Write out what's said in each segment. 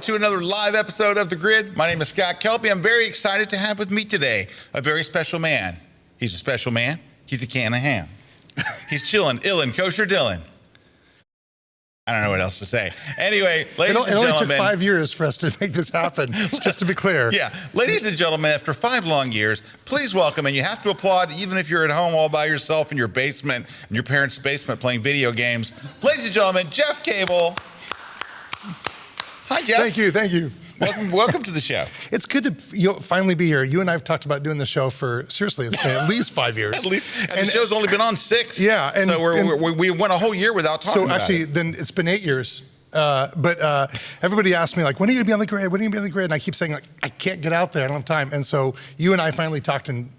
to another live episode of The Grid. My name is Scott Kelby. I'm very excited to have with me today a very special man. He's a special man. He's a can of ham. He's chillin', illin', kosher Dylan. I don't know what else to say. Anyway, ladies and gentlemen. It only took 5 years for us to make this happen, just to be clear. Yeah, ladies and gentlemen, after 5 long years, please welcome, and you have to applaud even if you're at home all by yourself in your basement, in your parents' basement playing video games. Ladies and gentlemen, Jeff Cable. Hi, Jeff. Thank you. Welcome to the show. It's good to finally be here. You and I have talked about doing the show for, seriously, it's been at least 5 years. At least, and the show's only been on 6. Yeah. So we went a whole year without talking about it. So actually, then it's been 8 years. But everybody asks me, like, when are you gonna be on the grid? When are you gonna be on the grid? And I keep saying, like, I can't get out there, I don't have time. And so you and I finally talked and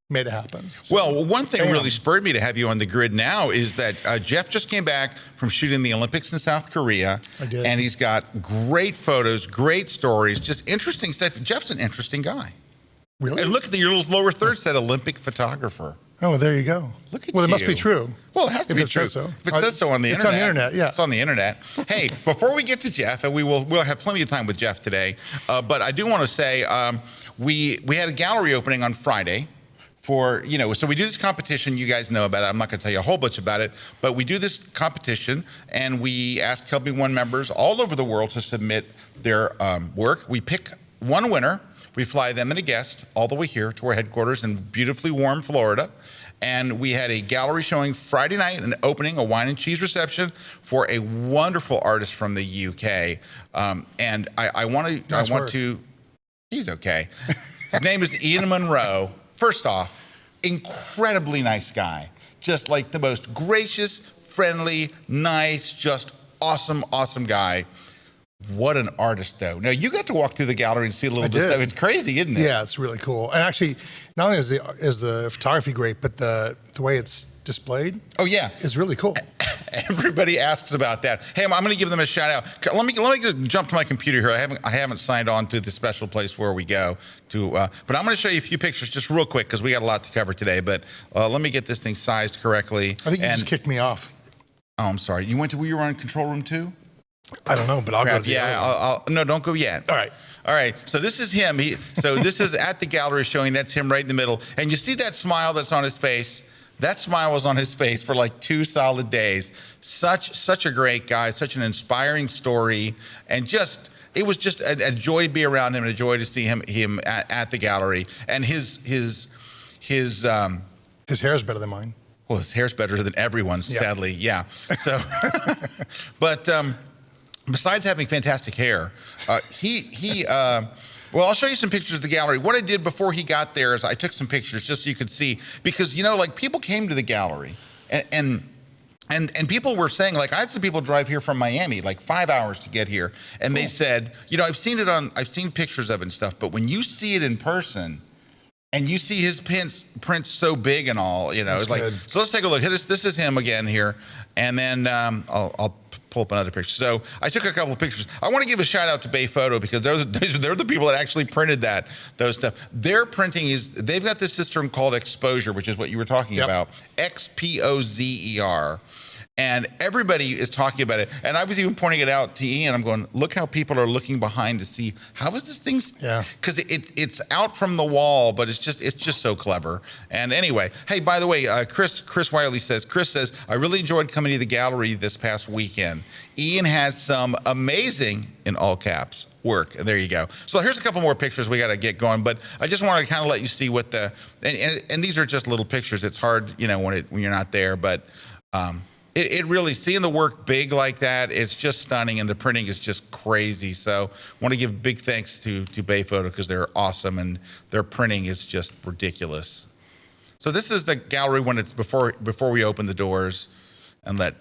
made it happen. So, well, one thing really spurred me to have you on the grid now is that Jeff just came back from shooting the Olympics in South Korea. I did. And he's got great photos, great stories, just interesting stuff. Jeff's an interesting guy. Really? And look at your little lower third said Olympic photographer. Oh, well, there you go. Look at well, you. it must be true. Well, it has to be true. Says so. If it says so on the internet. It's on the internet, yeah. It's on the internet. Hey, before we get to Jeff, and we'll have plenty of time with Jeff today, but I do want to say we had a gallery opening on Friday. So we do this competition, you guys know about it. I'm not gonna tell you a whole bunch about it, but we do this competition and we ask KelbyOne members all over the world to submit their work. We pick one winner, we fly them and a guest all the way here to our headquarters in beautifully warm Florida. And we had a gallery showing Friday night, an opening, a wine and cheese reception for a wonderful artist from the UK. And I want to, he's okay. His name is Ian Monroe. First off, incredibly nice guy. Just like the most gracious, friendly, nice, just awesome guy. What an artist, though. Now, you got to walk through the gallery and see a little bit of stuff. It's crazy, isn't it? Yeah, it's really cool. And actually, not only is the photography great, but the way it's displayed is really cool. Everybody asks about that. Hey, I'm going to give them a shout out. Let me jump to my computer here. I haven't signed on to the special place where we go to, but I'm going to show you a few pictures just real quick because we got a lot to cover today. But let me get this thing sized correctly. I think you just kicked me off. Oh, I'm sorry. You went to where you were in control room 2? I don't know, but I'll go to the other one. No, don't go yet. All right. So this is him. This is at the gallery showing. That's him right in the middle. And you see that smile that's on his face? That smile was on his face for like 2 solid days. Such a great guy, such an inspiring story, and it was just a joy to be around him and a joy to see him at the gallery. And his hair's better than mine. Well, his hair's better than everyone's, sadly. Yeah. So, but besides having fantastic hair, well, I'll show you some pictures of the gallery. What I did before he got there is I took some pictures just so you could see, because like people came to the gallery and people were saying, like, I had some people drive here from Miami, like 5 hours to get here, and they said, I've seen pictures of it and stuff, but when you see it in person and you see his prints so big and all, it's like, so let's take a look. This is him again here, and then I'll pull up another picture. So I took a couple of pictures. I want to give a shout out to Bay Photo because they're the people that actually printed those stuff. Their printing they've got this system called Exposure, which is what you were talking about, XPOZER. And everybody is talking about it. And I was even pointing it out to Ian. I'm going, look how people are looking behind to see, how is this thing? Because it's out from the wall, but it's just so clever. And anyway, hey, by the way, Chris Wiley says, I really enjoyed coming to the gallery this past weekend. Ian has some amazing, in all caps, work. And there you go. So here's a couple more pictures we got to get going. But I just want to kind of let you see what and these are just little pictures. It's hard, when you're not there, but it really, seeing the work big like that, it's just stunning, and the printing is just crazy. So I want to give big thanks to Bay Photo because they're awesome, and their printing is just ridiculous. So this is the gallery when it's before we open the doors and let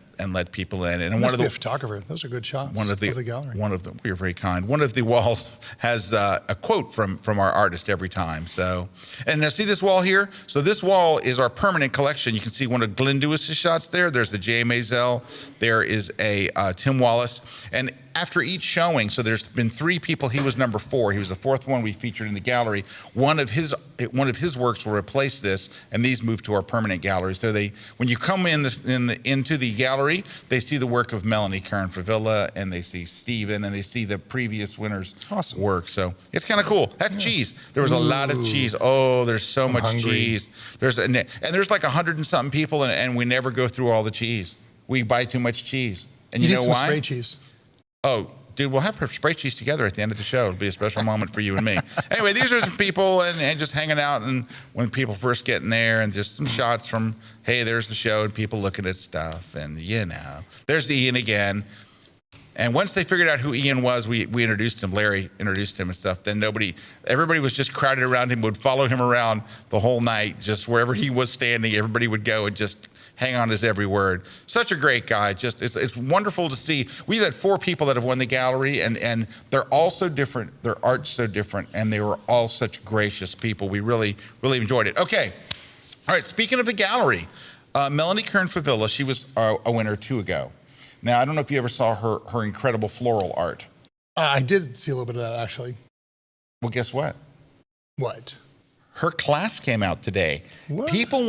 people in. And one of the photographer. Those are good shots. Of the gallery. You're very kind. One of the walls has a quote from our artist every time. So, and now see this wall here. So this wall is our permanent collection. You can see one of Glenn Lewis's shots there. There's a J. Maisel. There is a Tim Wallace. And after each showing, so there's been 3 people. He was number 4. He was the 4th one we featured in the gallery. One of his one of his works will replace this, and these move to our permanent gallery. So when you come into the gallery, they see the work of Melanie Kern-Favilla, and they see Steven, and they see the previous winner's work. So it's kind of cool. That's cheese. There was a lot of cheese. Oh, there's so much cheese. There's like 100 and something people, and we never go through all the cheese. We buy too much cheese. And you know why? Spray cheese. Oh, dude, we'll have spray cheese together at the end of the show. It'll be a special moment for you and me. Anyway, these are some people and just hanging out, and when people first get in there, and just some shots from, hey, there's the show, and people looking at stuff, and there's Ian again. And once they figured out who Ian was, we introduced him. Larry introduced him and stuff. Then everybody was just crowded around him, would follow him around the whole night, just wherever he was standing, everybody would go and just hang on his every word. Such a great guy. Just it's wonderful to see. We've had 4 people that have won the gallery, and they're all so different. Their art's so different, and they were all such gracious people. We really, really enjoyed it. Okay. All right. Speaking of the gallery, Melanie Kern-Favilla, she was a winner 2 ago. Now, I don't know if you ever saw her incredible floral art. I did see a little bit of that, actually. Well, guess what? What? Her class came out today. What? People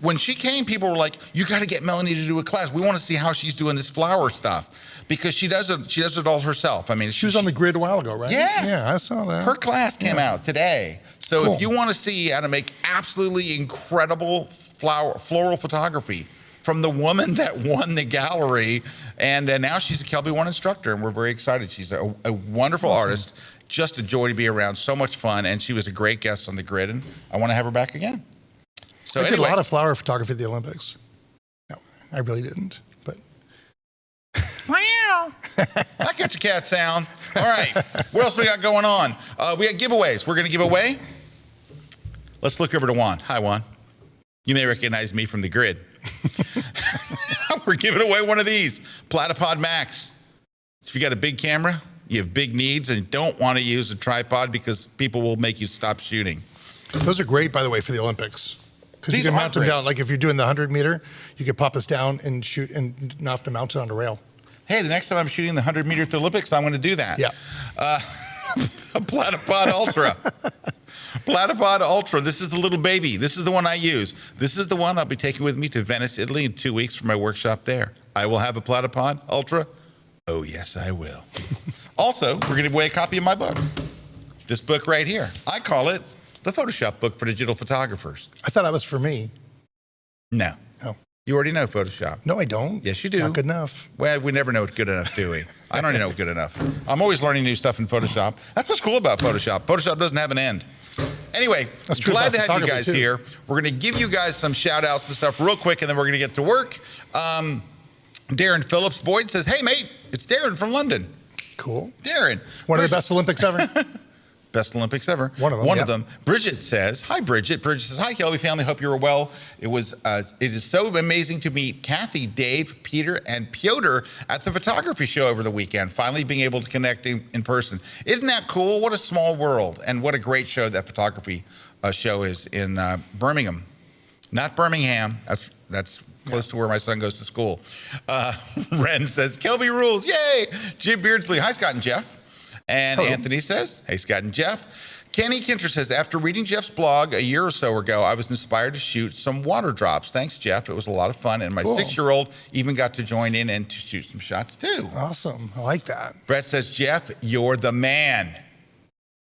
when she came, people were like, you got to get Melanie to do a class. We want to see how she's doing this flower stuff, because she does it all herself. I mean, she was on the grid a while ago, right? Yeah. Yeah, I saw that. Her class came out today. So if you want to see how to make absolutely incredible floral photography from the woman that won the gallery, and now she's a KelbyOne instructor, and we're very excited. She's a wonderful artist. Just a joy to be around, so much fun, and she was a great guest on the grid, and I want to have her back again. So I did a lot of flower photography at the Olympics. No, I really didn't, but. That gets a cat sound. All right, what else we got going on? We got giveaways. We're going to give away. Let's look over to Juan. Hi, Juan. You may recognize me from the grid. We're giving away one of these, Platypod Max. If you got a big camera, you have big needs, and don't want to use a tripod because people will make you stop shooting. Those are great, by the way, for the Olympics. Because you can mount them down. Like if you're doing the 100-meter, you could pop this down and shoot and not have to mount it on a rail. Hey, the next time I'm shooting the 100-meter at the Olympics, I'm going to do that. Yeah. A Platypod Ultra. Platypod Ultra. This is the little baby. This is the one I use. This is the one I'll be taking with me to Venice, Italy in 2 weeks for my workshop there. I will have a Platypod Ultra. Oh, yes, I will. Also, we're going to give away a copy of my book. This book right here. I call it the Photoshop book for digital photographers. I thought that was for me. No. Oh. You already know Photoshop. No, I don't. Yes, you do. Not good enough. Well, we never know what good enough, do we? I don't know good enough. I'm always learning new stuff in Photoshop. That's what's cool about Photoshop. Photoshop doesn't have an end. Anyway, glad to have you guys here. We're going to give you guys some shout outs and stuff real quick, and then we're going to get to work. Darren Phillips Boyd says, hey, mate, it's Darren from London. Cool. Darren. One of the best Olympics ever. Best Olympics ever. One of them. One of them. Bridget says, hi, Bridget. Bridget says, hi, Kelby family. Hope you're well. It is so amazing to meet Kathy, Dave, Peter, and Piotr at the photography show over the weekend, finally being able to connect in person. Isn't that cool? What a small world, and what a great show that photography show is in Birmingham. Not Birmingham. That's close to where my son goes to school. Ren says, Kelby rules. Yay. Jim Beardsley. Hi, Scott and Jeff. And hello. Anthony says, hey, Scott and Jeff. Kenny Kinter says, after reading Jeff's blog a year or so ago, I was inspired to shoot some water drops. Thanks, Jeff. It was a lot of fun. And my 6-year-old even got to join in and to shoot some shots, too. Awesome. I like that. Brett says, Jeff, you're the man.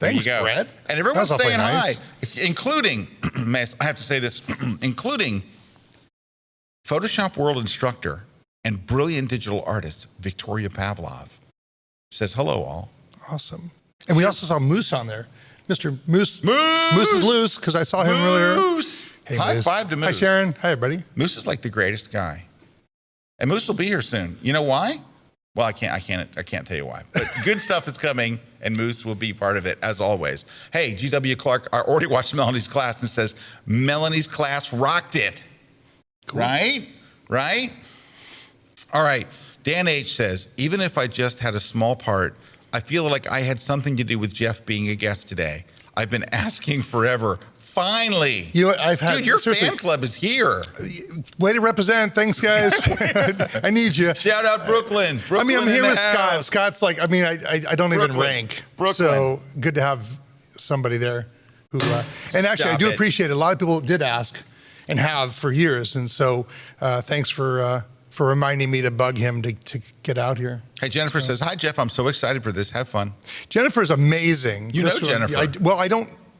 Thanks, Brett. And everyone's saying hi, including, I have to say this, including Photoshop World instructor and brilliant digital artist, Victoria Pavlov. Says, hello, all. Awesome. And we also saw Moose on there. Mr. Moose. Moose is loose because I saw him earlier. Moose. Hey, High Moose. five to Moose. Hi, Sharon. Hi, everybody. Moose is like the greatest guy. And Moose will be here soon. You know why? Well, I can't tell you why. But good stuff is coming, and Moose will be part of it, as always. Hey, G.W. Clark, I already watched Melanie's class and says, Melanie's class rocked it. Cool. Right? All right. Dan H. says, even if I just had a small part, I feel like I had something to do with Jeff being a guest today. I've been asking forever. Finally. You know what? I've had. Dude, your fan club is here. Way to represent. Thanks, guys. I need you. Shout out Brooklyn. I'm here with Scott. Scott's like, I don't even rank. Brooklyn. So good to have somebody there And actually, I do Stop it. appreciate it. A lot of people did ask and have for years. And so thanks for reminding me to bug him to get out here. Hey, Jennifer says, hi, Jeff. I'm so excited for this. Have fun. Jennifer's amazing. You know Jennifer.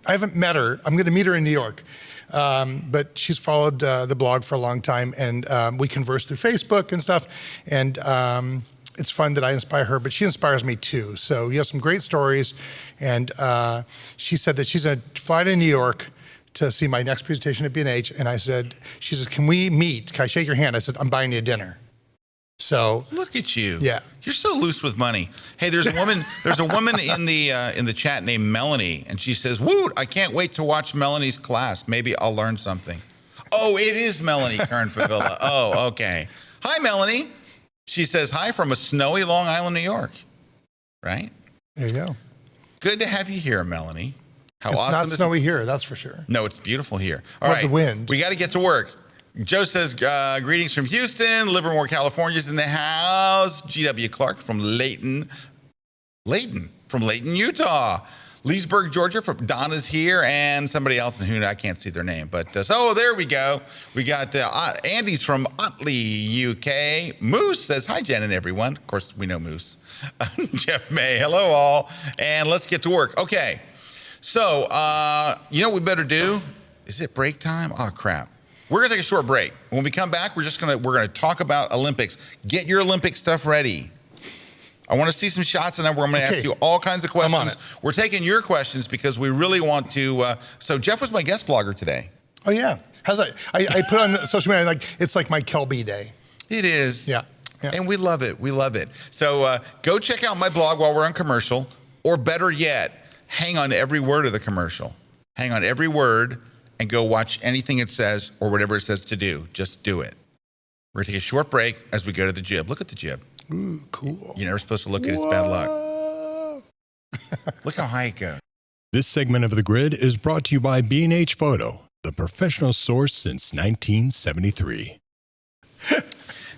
I haven't met her. I'm going to meet her in New York. But she's followed the blog for a long time, and we converse through Facebook and stuff. And it's fun that I inspire her, but she inspires me too. So you have some great stories. And she said that she's going to fly to New York to see my next presentation at B&H. And she says, can we meet? Can I shake your hand? I said, I'm buying you dinner. So look at you. Yeah. You're so loose with money. Hey, there's a woman in the chat named Melanie, and she says, "Woo, I can't wait to watch Melanie's class. Maybe I'll learn something." Oh, it is Melanie Kern-Favilla. Oh, okay. Hi, Melanie. She says, hi from a snowy Long Island, New York. Right? There you go. Good to have you here, Melanie. How It's awesome not is snowy here, that's for sure. No, it's beautiful here. All Love right. the wind. We got to get to work. Joe says, greetings from Houston. Livermore, California's in the house. GW Clark from Layton, Utah. Leesburg, Georgia, from Donna's here, and somebody else who I can't see their name. But so there we go. We got Andy's from Utley, UK. Moose says, hi, Jen and everyone. Of course, we know Moose. Jeff May, hello all. And let's get to work. Okay. So, you know what we better do? Is it break time? Oh, crap. We're gonna take a short break. When we come back, we're gonna talk about Olympics. Get your Olympic stuff ready. I want to see some shots, and then we're going to ask you all kinds of questions. I'm on it. We're taking your questions because we really want to. So Jeff was my guest blogger today. Oh yeah, I put on social media it's like my Kelby day. It is. Yeah. And we love it. We love it. So go check out my blog while we're on commercial, or better yet, hang on every word of the commercial. Hang on every word and go watch anything it says or whatever it says to do. Just do it. We're going to take a short break as we go to the jib. Look at the jib. Ooh, cool. You're never supposed to look at it. It's bad luck. Look how high it goes. This segment of The Grid is brought to you by B&H Photo, the professional source since 1973. Hey,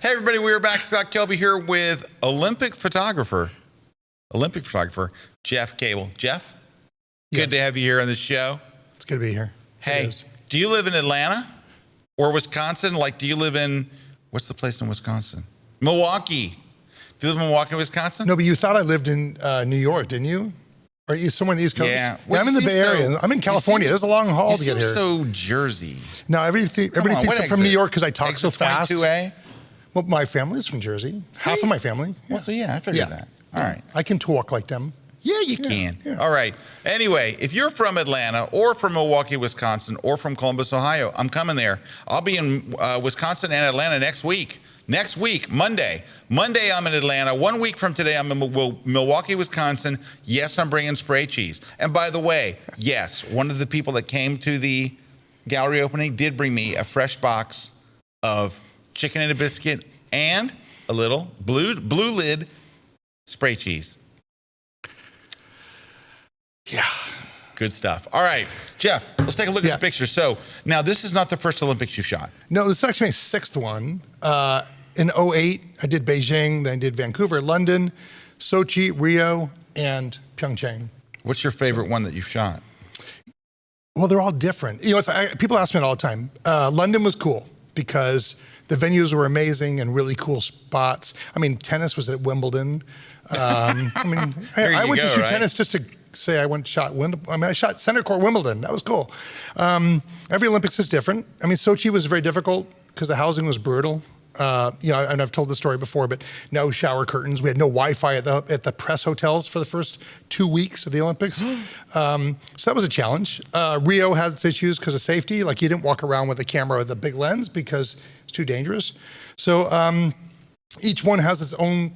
everybody. We are back. Scott Kelby here with Olympic photographer Jeff Cable. Jeff, good to have you here on the show. It's good to be here. Hey, do you live in Atlanta or Wisconsin? Like, do you live in, what's the place in Wisconsin? Milwaukee. Do you live in Milwaukee, Wisconsin? No, but you thought I lived in New York, didn't you? Or you somewhere in the East Coast? Yeah. Well, I'm in the Bay Area. I'm in California. There's a long haul to get here. so Jersey. No, everybody thinks I'm from New York because I talk so fast. 22A? Well, my family's from Jersey. Half of my family. Well, so I figured that. All right. I can talk like them. Yeah, you can. Yeah. All right. Anyway, if you're from Atlanta or from Milwaukee, Wisconsin, or from Columbus, Ohio, I'm coming there. I'll be in Wisconsin and Atlanta next week. Next week, Monday. Monday, I'm in Atlanta. 1 week from today, I'm in Milwaukee, Wisconsin. Yes, I'm bringing spray cheese. And by the way, yes, one of the people that came to the gallery opening did bring me a fresh box of chicken and a biscuit and a little blue lid spray cheese. Yeah. Good stuff. All right, Jeff, let's take a look at the picture. So now this is not the first Olympics you've shot. No, this is actually my sixth one. In 2008, I did Beijing, then I did Vancouver, London, Sochi, Rio, and PyeongChang. What's your favorite one that you've shot? Well, they're all different. You know, people ask me that all the time. London was cool because the venues were amazing and really cool spots. I mean, tennis was at Wimbledon. I went to shoot tennis just to say I shot center court Wimbledon. That was cool. Every Olympics is different. I mean, Sochi was very difficult because the housing was brutal. And I've told the story before, but no shower curtains. We had no Wi-Fi at the press hotels for the first 2 weeks of the Olympics. So that was a challenge. Rio had its issues because of safety. Like you didn't walk around with a camera with a big lens because it's too dangerous. So each one has its own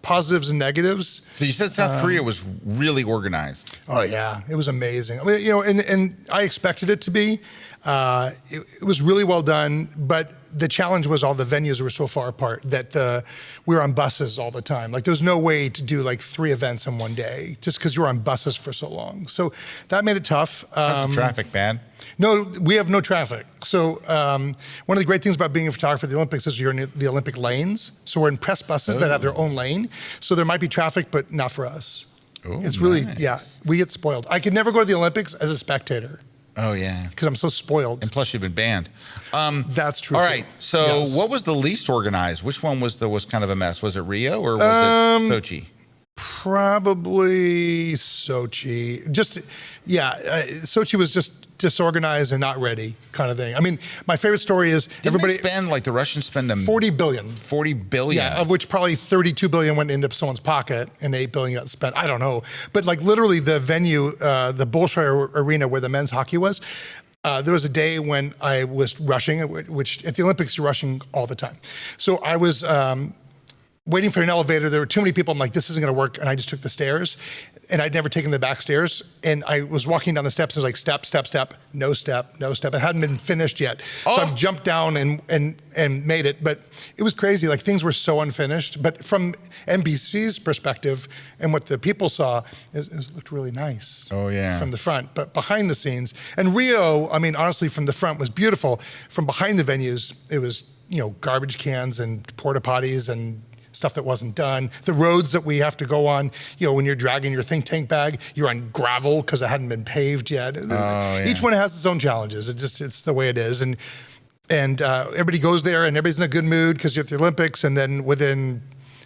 positives and negatives. So you said South Korea was really organized. Oh yeah, it was amazing. I mean, and I expected it to be. It was really well done, but the challenge was all the venues were so far apart that we were on buses all the time. Like there's no way to do like 3 events in one day just because you were on buses for so long. So that made it tough. How's the traffic bad? No, we have no traffic. So one of the great things about being a photographer at the Olympics is you're in the Olympic lanes. So we're in press buses that have their own lane. So there might be traffic, but not for us. Oh, It's really, nice. yeah, we get spoiled. I could never go to the Olympics as a spectator Oh, yeah. because I'm so spoiled. And plus, you've been banned. That's true. All too. right. So, Yes. what was the least organized? Which one was kind of a mess? Was it Rio or was it Sochi? Probably Sochi. Just, yeah, Sochi was just disorganized and not ready kind of thing. I mean, my favorite story is Didn't they spend, like the Russians spend 40 billion. 40 billion. Yeah, of which probably 32 billion went into someone's pocket and 8 billion got spent. I don't know. But like literally the venue, the Bolshoi Arena where the men's hockey was, there was a day when I was rushing, which at the Olympics you're rushing all the time. So I was waiting for an elevator. There were too many people. I'm like, this isn't going to work. And I just took the stairs. And I'd never taken the back stairs. And I was walking down the steps. And it was like, step, step, step, no step, no step. It hadn't been finished yet. So I jumped down and made it. But it was crazy. Like things were so unfinished. But from NBC's perspective and what the people saw, it looked really nice. Oh, yeah. From the front. But behind the scenes. And Rio, I mean, honestly, from the front was beautiful. From behind the venues, it was, garbage cans and porta potties and stuff that wasn't done. The roads that we have to go on, when you're dragging your think tank bag, you're on gravel because it hadn't been paved yet. Oh, yeah. Each one has its own challenges. It's the way it is. And everybody goes there and everybody's in a good mood because you're at the Olympics. And then within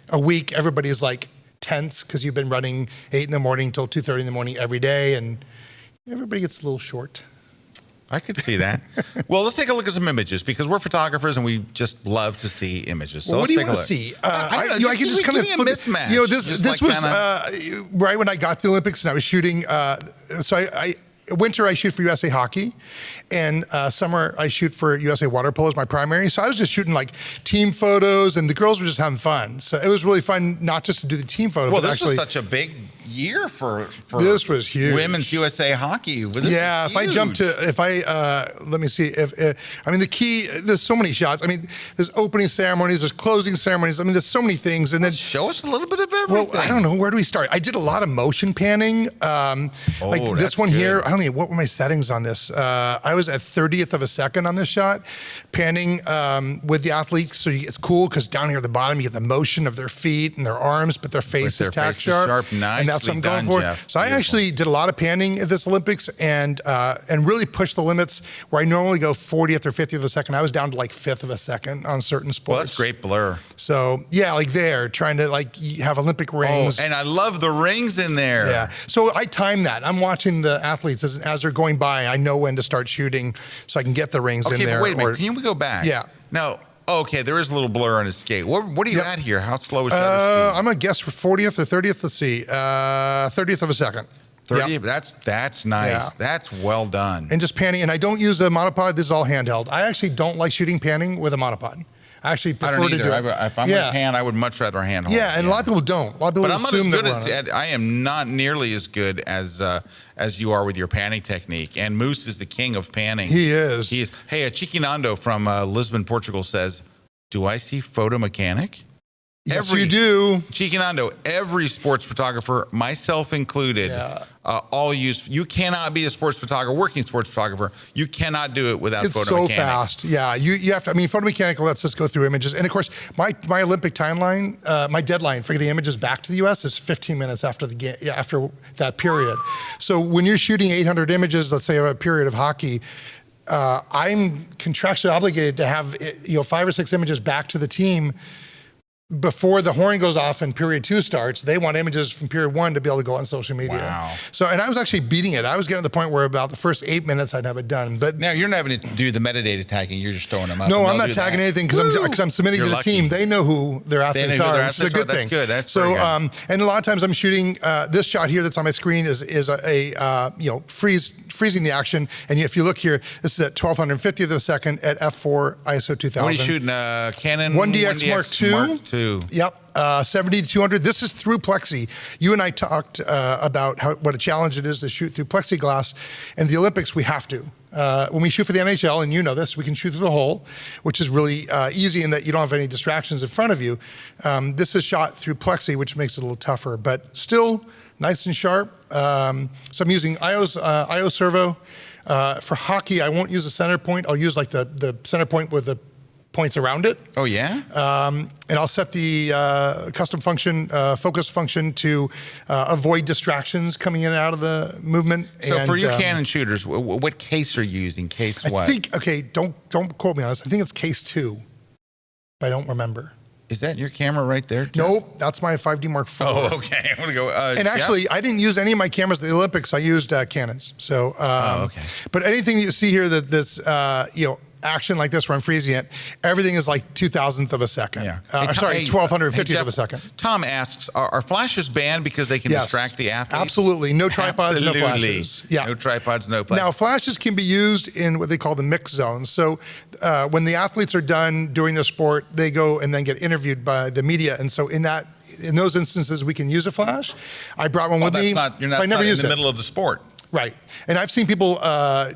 a week, everybody's like tense because you've been running 8 in the morning till 2:30 in the morning every day. And everybody gets a little short. I could see that. Well, let's take a look at some images because we're photographers and we just love to see images. So Well, what do you want want to see? I don't know. I can just kind of give me a mismatch. This was right when I got to the Olympics and I was shooting. So winter I shoot for USA Hockey, and summer I shoot for USA Water Polo as my primary. So I was just shooting like team photos, and the girls were just having fun. So it was really fun, not just to do the team photo. Well, but this actually, was such a big year for this was huge. Women's USA Hockey. Yeah, if I jump to, let me see, I mean, the key, there's so many shots. I mean, there's opening ceremonies, there's closing ceremonies. I mean, there's so many things. And then show us a little bit of everything. Well, I don't know, where do we start? I did a lot of motion panning. Like this one here, I don't know, what were my settings on this? I was at 30th of a second on this shot, panning with the athletes. So it's cool because down here at the bottom, you get the motion of their feet and their arms, but their face is tack sharp. Nice. And that's what I'm going for. Jeff. So I actually did a lot of panning at this Olympics and really pushed the limits where I normally go 40th or 50th of a second. I was down to like 5th of a second on certain sports. Well, that's great blur. So yeah, like there, trying to like have Olympic rings. Oh, and I love the rings in there. Yeah. So I time that. I'm watching the athletes as they're going by. I know when to start shooting so I can get the rings in there. Okay, wait a minute. Can we go back? Yeah. No. Okay, there is a little blur on his skate. What are you at here? How slow is shutter speed? I'm gonna guess for 40th or 30th. Let's see, 30th of a second. 30. Yep. That's nice. Yeah. That's well done. And just panning. And I don't use a monopod. This is all handheld. I actually don't like shooting panning with a monopod. I actually prefer I don't either. to do it. If I'm going to pan, I would much rather hand hold. Yeah, and a lot of people don't. A lot of people but I'm not as assume good that I am not nearly as good as you are with your panning technique. And Moose is the king of panning. He is. Hey, Chiquinando from Lisbon, Portugal says, "Do I see photo mechanic?" Yes, you do. Chiquinando, every sports photographer, myself included, all use. You cannot be a sports photographer, working sports photographer. You cannot do it without photo mechanic. It's so fast. Yeah, you have to. I mean, photo mechanic lets us go through images, and of course, my Olympic timeline, my deadline for getting images back to the U.S. is 15 minutes after the game, after that period. So when you're shooting 800 images, let's say of a period of hockey. I'm contractually obligated to have 5 or 6 images back to the team before the horn goes off and period 2 starts. They want images from period 1 to be able to go on social media. Wow. So, and I was actually beating it. I was getting to the point where about the first 8 minutes I'd have it done. But now you're not having to do the metadata tagging. You're just throwing them up. No, I'm not tagging anything because I'm submitting to the team. They know who their athletes are, which is a good thing. That's good. That's so. And a lot of times I'm shooting this shot here that's on my screen is a freezing the action. And if you look here, this is at 1250th of a second at f4 ISO 2000. What are you shooting? Canon 1DX Mark II. Yep. 70 to 200. This is through Plexi. You and I talked about what a challenge it is to shoot through plexiglass. And the Olympics, we have to. When we shoot for the NHL, and you know this, we can shoot through the hole, which is really easy in that you don't have any distractions in front of you. This is shot through Plexi, which makes it a little tougher, but still nice and sharp. So I'm using IO servo. For hockey, I won't use a center point. I'll use like the center point with the points around it. Oh, yeah? And I'll set the custom function, focus function to avoid distractions coming in and out of the movement. So and, for you Canon shooters, what case are you using? Case what? I think, okay, don't quote me on this. I think it's case 2, but I don't remember. Is that your camera right there, Jeff? Nope, that's my 5D Mark IV. Oh, okay. I'm going to go. And actually, I didn't use any of my cameras at the Olympics. I used Canons. So, okay. But anything that you see here that's, action like this where I'm freezing it, everything is like 2,000th of a second. Yeah. Sorry, 1,250th Jeff, of a second. Tom asks, are flashes banned because they can distract the athletes? Absolutely. No tripods, Absolutely. no flashes. Yeah. No tripods, no flashes. Now, flashes can be used in what they call the mix zone. So when the athletes are done doing their sport, they go and then get interviewed by the media. And so in those instances, we can use a flash. I brought one with me. You're not I never in used the it. middle of the sport. Right. And I've seen people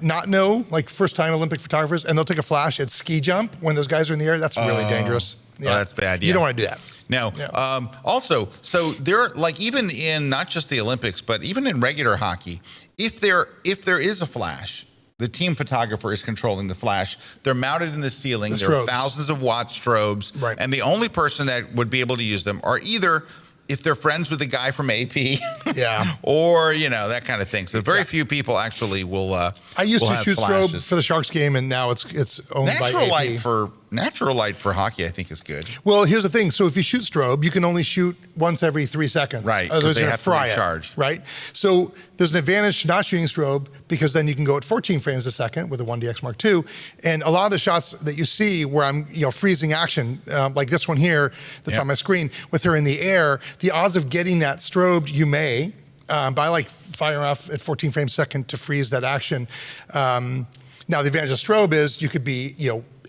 not know, like first-time Olympic photographers, and they'll take a flash at ski jump when those guys are in the air. That's really dangerous. Yeah. Oh, that's bad. Yeah. You don't want to do that. No. Yeah. Also, so there, like even in not just the Olympics, but even in regular hockey, if there is a flash, the team photographer is controlling the flash. They're mounted in the ceiling. There are thousands of watt strobes. Right. And the only person that would be able to use them are either if they're friends with the guy from AP, yeah, or that kind of thing. So very few people actually will. I used to shoot flashes. strobe for the Sharks game, and now it's owned by AP. Natural light for hockey, I think, is good. Well, here's the thing. So if you shoot strobe, you can only shoot once every 3 seconds. Right, Otherwise they you're have to fry recharge. it, right? So there's an advantage to not shooting strobe because then you can go at 14 frames a second with a 1DX Mark II. And a lot of the shots that you see where I'm freezing action, like this one here that's on my screen, with her in the air, the odds of getting that strobed, you may, by like firing off at 14 frames a second to freeze that action. Now the advantage of strobe is you could be,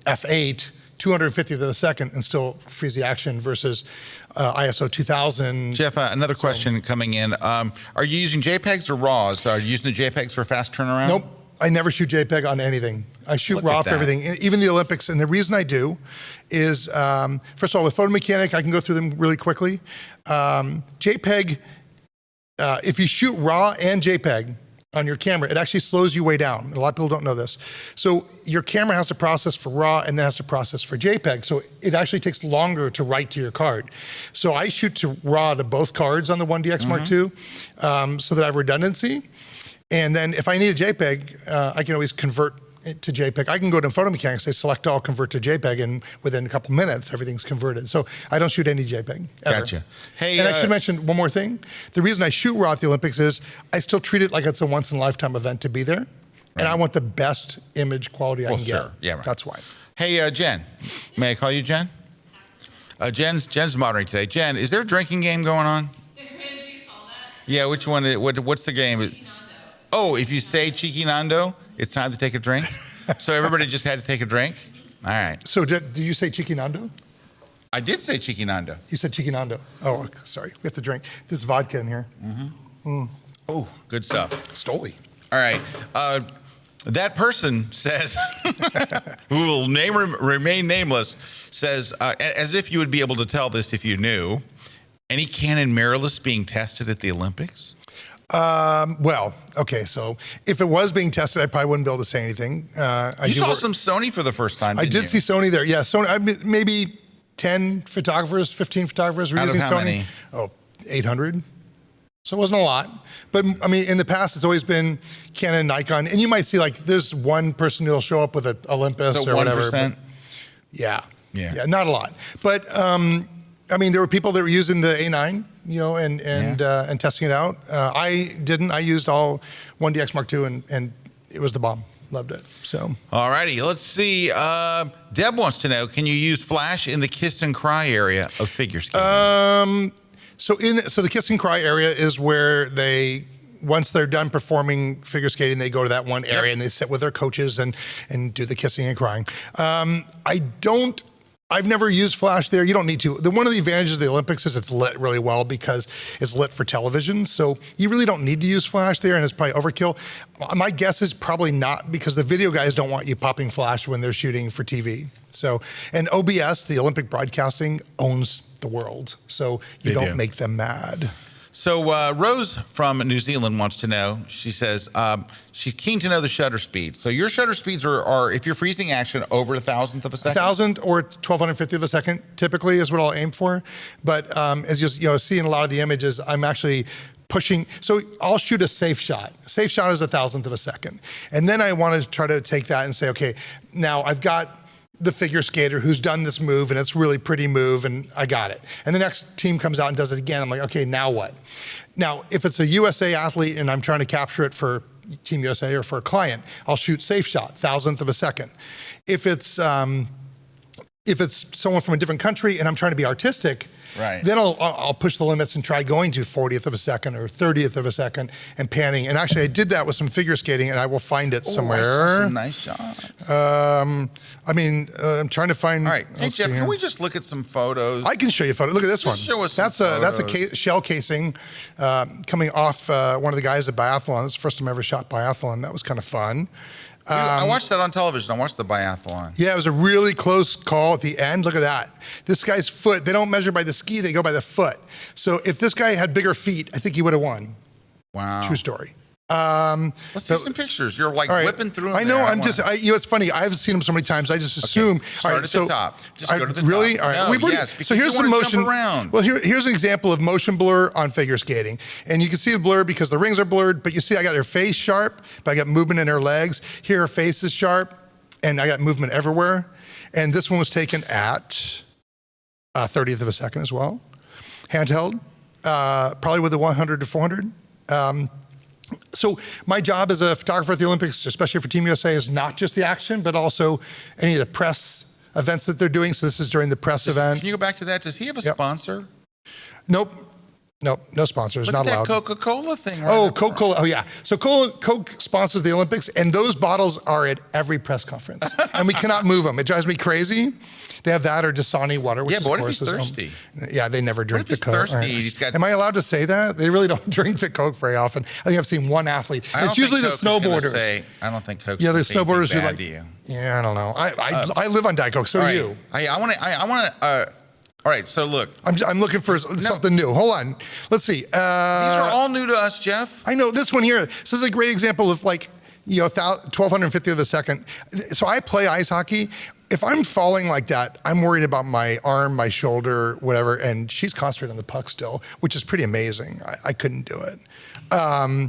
F8, 250th of a second and still freeze the action versus ISO 2000. Jeff, another question coming in. Are you using JPEGs or RAWs? Are you using the JPEGs for fast turnaround? Nope. I never shoot JPEG on anything. I shoot RAW for everything, even the Olympics. And the reason I do is, first of all, with Photo Mechanic, I can go through them really quickly. JPEG, if you shoot RAW and JPEG on your camera, it actually slows you way down. A lot of people don't know this. So your camera has to process for RAW and then has to process for JPEG. So it actually takes longer to write to your card. So I shoot to RAW to both cards on the 1DX Mark II so that I have redundancy. And then if I need a JPEG, I can always convert it to JPEG. I can go to Photo Mechanics, say select all, convert to JPEG, and within a couple minutes, everything's converted. So I don't shoot any JPEG ever. Gotcha. Hey, and I should mention one more thing. The reason I shoot RAW at the Olympics is I still treat it like it's a once-in-a-lifetime event to be there. Right. And I want the best image quality I can get. Yeah, right. That's why. Hey, Jen. May I call you Jen? Jen's moderating today. Jen, is there a drinking game going on? You saw that? Yeah, which one? What's the game? Oh, if you say Cheeky Nando, it's time to take a drink? So everybody just had to take a drink? All right. So did you say Cheeky Nando? I did say Cheeky Nando. You said Cheeky Nando. Oh, sorry. We have to drink. This is vodka in here. Oh, good stuff. Stoli. All right. That person says, who will remain nameless, says, as if you would be able to tell this if you knew, any Canon mirrorless being tested at the Olympics? Well, okay, so if it was being tested, I probably wouldn't be able to say anything. You saw some Sony for the first time, I did see Sony there. Yeah, Sony, maybe 10 photographers, 15 photographers were using Sony. Many? Oh, 800. So it wasn't a lot. But I mean, in the past, it's always been Canon, Nikon. And you might see like there's one person who'll show up with an Olympus or whatever. 1%? Yeah, not a lot. But I mean, there were people that were using the A9, and testing it out. I didn't. I used all 1DX Mark II, and it was the bomb. Loved it. So. All righty. Let's see. Deb wants to know: can you use flash in the kiss and cry area of figure skating? So the kiss and cry area is where once they're done performing figure skating, they go to that one area and they sit with their coaches and do the kissing and crying. I've never used flash there. You don't need to. One of the advantages of the Olympics is it's lit really well because it's lit for television. So you really don't need to use flash there, and it's probably overkill. My guess is probably not, because the video guys don't want you popping flash when they're shooting for TV. So, and OBS, the Olympic Broadcasting, owns the world. So you don't make them mad. So Rose from New Zealand wants to know, she says, she's keen to know the shutter speed. So your shutter speeds are if you're freezing action, over 1,000th of a second? 1,000 or 1,250 of a second typically is what I'll aim for. But as you see in a lot of the images, I'm actually pushing. So I'll shoot a safe shot. Safe shot is 1,000th of a second. And then I want to try to take that and say, okay, now I've got the figure skater who's done this move and it's a really pretty move and I got it. And the next team comes out and does it again. I'm like, okay, now what? Now, if it's a USA athlete and I'm trying to capture it for Team USA or for a client, I'll shoot safe shot, 1,000th of a second. If it's someone from a different country and I'm trying to be artistic, right, then I'll push the limits and try going to 40th of a second or 30th of a second and panning. And actually I did that with some figure skating and I will find it somewhere. I saw some nice shots. I'm trying to find. All right, hey Jeff, can we just look at some photos? I can show you a photo. Look at this one. Show us some that's a photos. shell casing coming off one of the guys at biathlon. It's the first time I ever shot biathlon. That was kind of fun. I watched that on television. I watched the biathlon. Yeah, it was a really close call at the end. Look at that. This guy's foot, they don't measure by the ski, they go by the foot. So if this guy had bigger feet, I think he would have won. Wow. True story. Let's see some pictures. You're like whipping through them. I know. It's funny. I've seen them so many times. I just assume. Start at the top. Just go to the really? top. All right. No, because so here's you some wanna motion. jump around. Well, here's an example of motion blur on figure skating, and you can see the blur because the rings are blurred. But you see, I got her face sharp, but I got movement in her legs. Here, her face is sharp, and I got movement everywhere. And this one was taken at 30th of a second as well, handheld, probably with a 100 to 400. So my job as a photographer at the Olympics, especially for Team USA, is not just the action, but also any of the press events that they're doing. So this is during the press event. Can you go back to that? Does he have a sponsor? Nope, no sponsors, Look not at allowed. that Coca-Cola thing. Right Oh, Coca-Cola. Oh, yeah. So Coke sponsors the Olympics, and those bottles are at every press conference, and we cannot move them. It drives me crazy. They have that or Dasani water, which Yeah, but what of if course he's is thirsty? Yeah, they never drink What if the he's Coke. thirsty? All right. He's got- Am I allowed to say that? They really don't drink the Coke very often. I think I've seen one athlete. I don't It's usually the think Coke is gonna snowboarders. say- I don't think Coke's Yeah, the gonna say anything snowboarders who bad like. to you. Yeah, I don't know. I live on Diet Coke. So All do right. you. I want to. All right. So look, I'm looking for something new. Hold on. Let's see. these are all new to us, Jeff. I know this one here. This is a great example of 1,250 of a second. So I play ice hockey. If I'm falling like that, I'm worried about my arm, my shoulder, whatever. And she's concentrating on the puck still, which is pretty amazing. I couldn't do it. I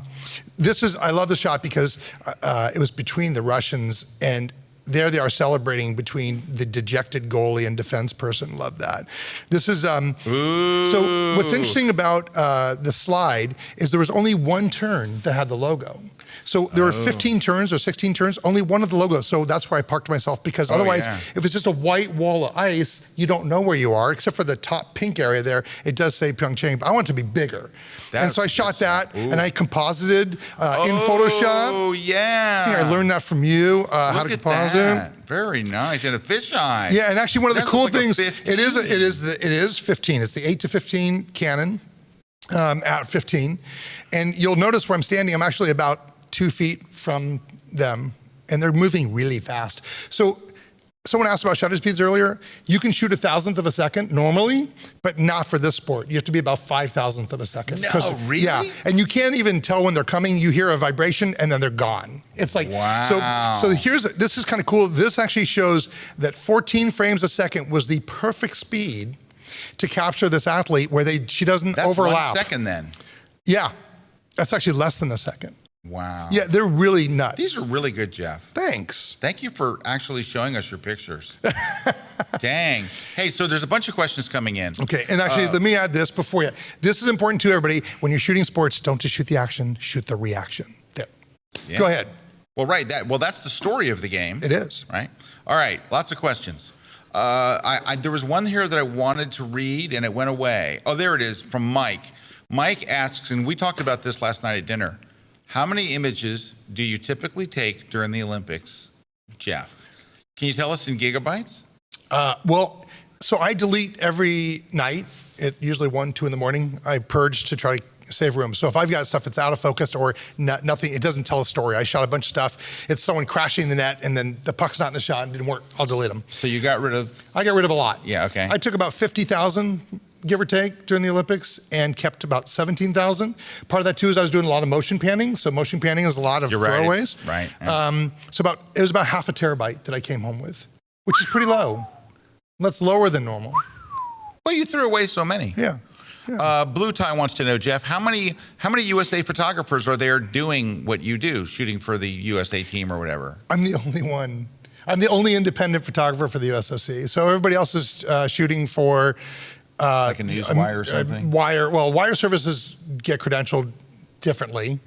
love the shot because it was between the Russians, and there they are celebrating between the dejected goalie and defense person. Love that. This is, so what's interesting about the slide is there was only one turn that had the logo. So there were 15 turns or 16 turns, only one of the logos. So that's where I parked myself, because otherwise, if it's just a white wall of ice, you don't know where you are, except for the top pink area there. It does say PyeongChang, but I want it to be bigger. And so I shot that, and I composited in Photoshop. Oh, yeah. I think I learned that from you, how to Look at composite. that. Very nice. And a fisheye. Yeah, and actually one of the cool things, 15. it is 15. It's the 8 to 15 Canon at 15. And you'll notice where I'm standing, I'm actually about 2 feet from them, and they're moving really fast. So someone asked about shutter speeds earlier. You can shoot 1,000th of a second normally, but not for this sport. You have to be about 5,000th of a second. No, really? Yeah, and you can't even tell when they're coming. You hear a vibration, and then they're gone. It's like, wow. So this is kind of cool. This actually shows that 14 frames a second was the perfect speed to capture this athlete where she doesn't overlap. 1 second then. Yeah, that's actually less than a second. Wow. Yeah, they're really nuts. These are really good, Jeff. Thanks. Thank you for actually showing us your pictures. Dang. Hey, so there's a bunch of questions coming in. Okay, and actually, let me add this before you. This is important to everybody. When you're shooting sports, don't just shoot the action, shoot the reaction. There. Yeah. Go ahead. Well, right. That's the story of the game. It is. Right? All right. Lots of questions. There was one here that I wanted to read, and it went away. Oh, there it is, from Mike. Mike asks, and we talked about this last night at dinner, how many images do you typically take during the Olympics, Jeff? Can you tell us in gigabytes? Well, so I delete every night at usually 1, 2 in the morning. I purge to try to save room. So if I've got stuff that's out of focus or nothing, it doesn't tell a story. I shot a bunch of stuff. It's someone crashing the net, and then the puck's not in the shot and didn't work. I'll delete them. So you got rid of? I got rid of a lot. Yeah, okay. I took about 50,000 give or take, during the Olympics and kept about 17,000. Part of that too is I was doing a lot of motion panning. So motion panning is a lot of throwaways. Right. Yeah. So it was about half a terabyte that I came home with, which is pretty low. That's lower than normal. Well, you threw away so many. Yeah. Blue Tie wants to know, Jeff, how many USA photographers are there doing what you do, shooting for the USA team or whatever? I'm the only one. I'm the only independent photographer for the USOC. So everybody else is shooting for like a newswire or something? Wire services get credentialed differently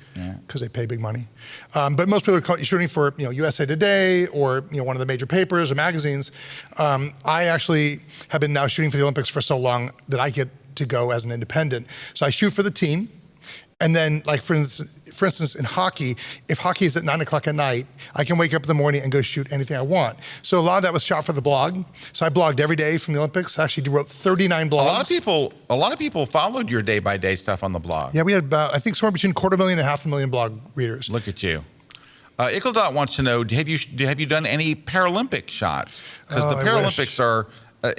because they pay big money. But most people are shooting for USA Today or one of the major papers or magazines. I actually have been now shooting for the Olympics for so long that I get to go as an independent. So I shoot for the team. And then, like for instance, in hockey, if hockey is at 9 o'clock at night, I can wake up in the morning and go shoot anything I want. So a lot of that was shot for the blog. So I blogged every day from the Olympics. I actually wrote 39 blogs. A lot of people followed your day-by-day stuff on the blog. Yeah, we had about, I think, somewhere between 250,000 and 500,000 blog readers. Look at you. Ickeldot wants to know, have you done any Paralympic shots? Because the Paralympics are,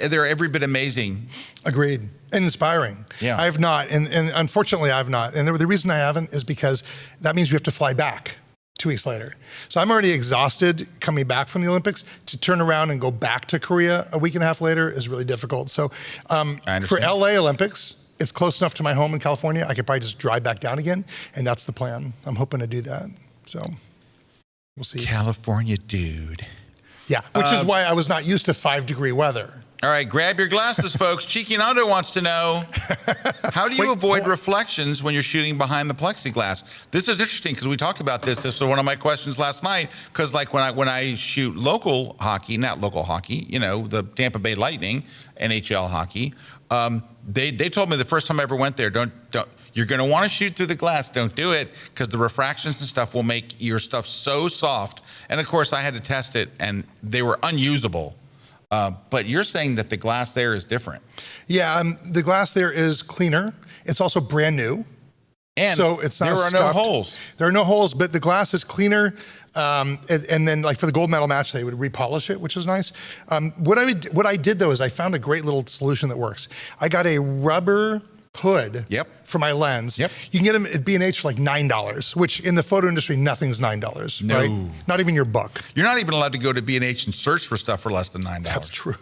they're every bit amazing. Agreed. And inspiring. Yeah. I have not, and unfortunately I have not. And the reason I haven't is because that means you have to fly back 2 weeks later. So I'm already exhausted coming back from the Olympics. To turn around and go back to Korea a week and a half later is really difficult. So for LA Olympics, it's close enough to my home in California, I could probably just drive back down again, and that's the plan. I'm hoping to do that. So we'll see. California dude. Yeah, which is why I was not used to 5-degree weather. All right, grab your glasses, folks. Cheeky Nando wants to know, how do you avoid reflections when you're shooting behind the plexiglass? This is interesting because we talked about this. This was one of my questions last night because, like, when I shoot local hockey, not local hockey, the Tampa Bay Lightning, NHL hockey, they told me the first time I ever went there, don't. You're going to want to shoot through the glass. Don't do it because the refractions and stuff will make your stuff so soft. And of course, I had to test it, and they were unusable. But you're saying that the glass there is different. Yeah, the glass there is cleaner. It's also brand new. And so it's not there are no holes. There are no holes, but the glass is cleaner. And then, like for the gold medal match, they would repolish it, which is nice. What I did though is I found a great little solution that works. I got a rubber hood for my lens. You can get them at B&H for like $9, which in the photo industry, nothing's $9, no. right? Not even your book. You're not even allowed to go to B&H and search for stuff for less than $9. That's true.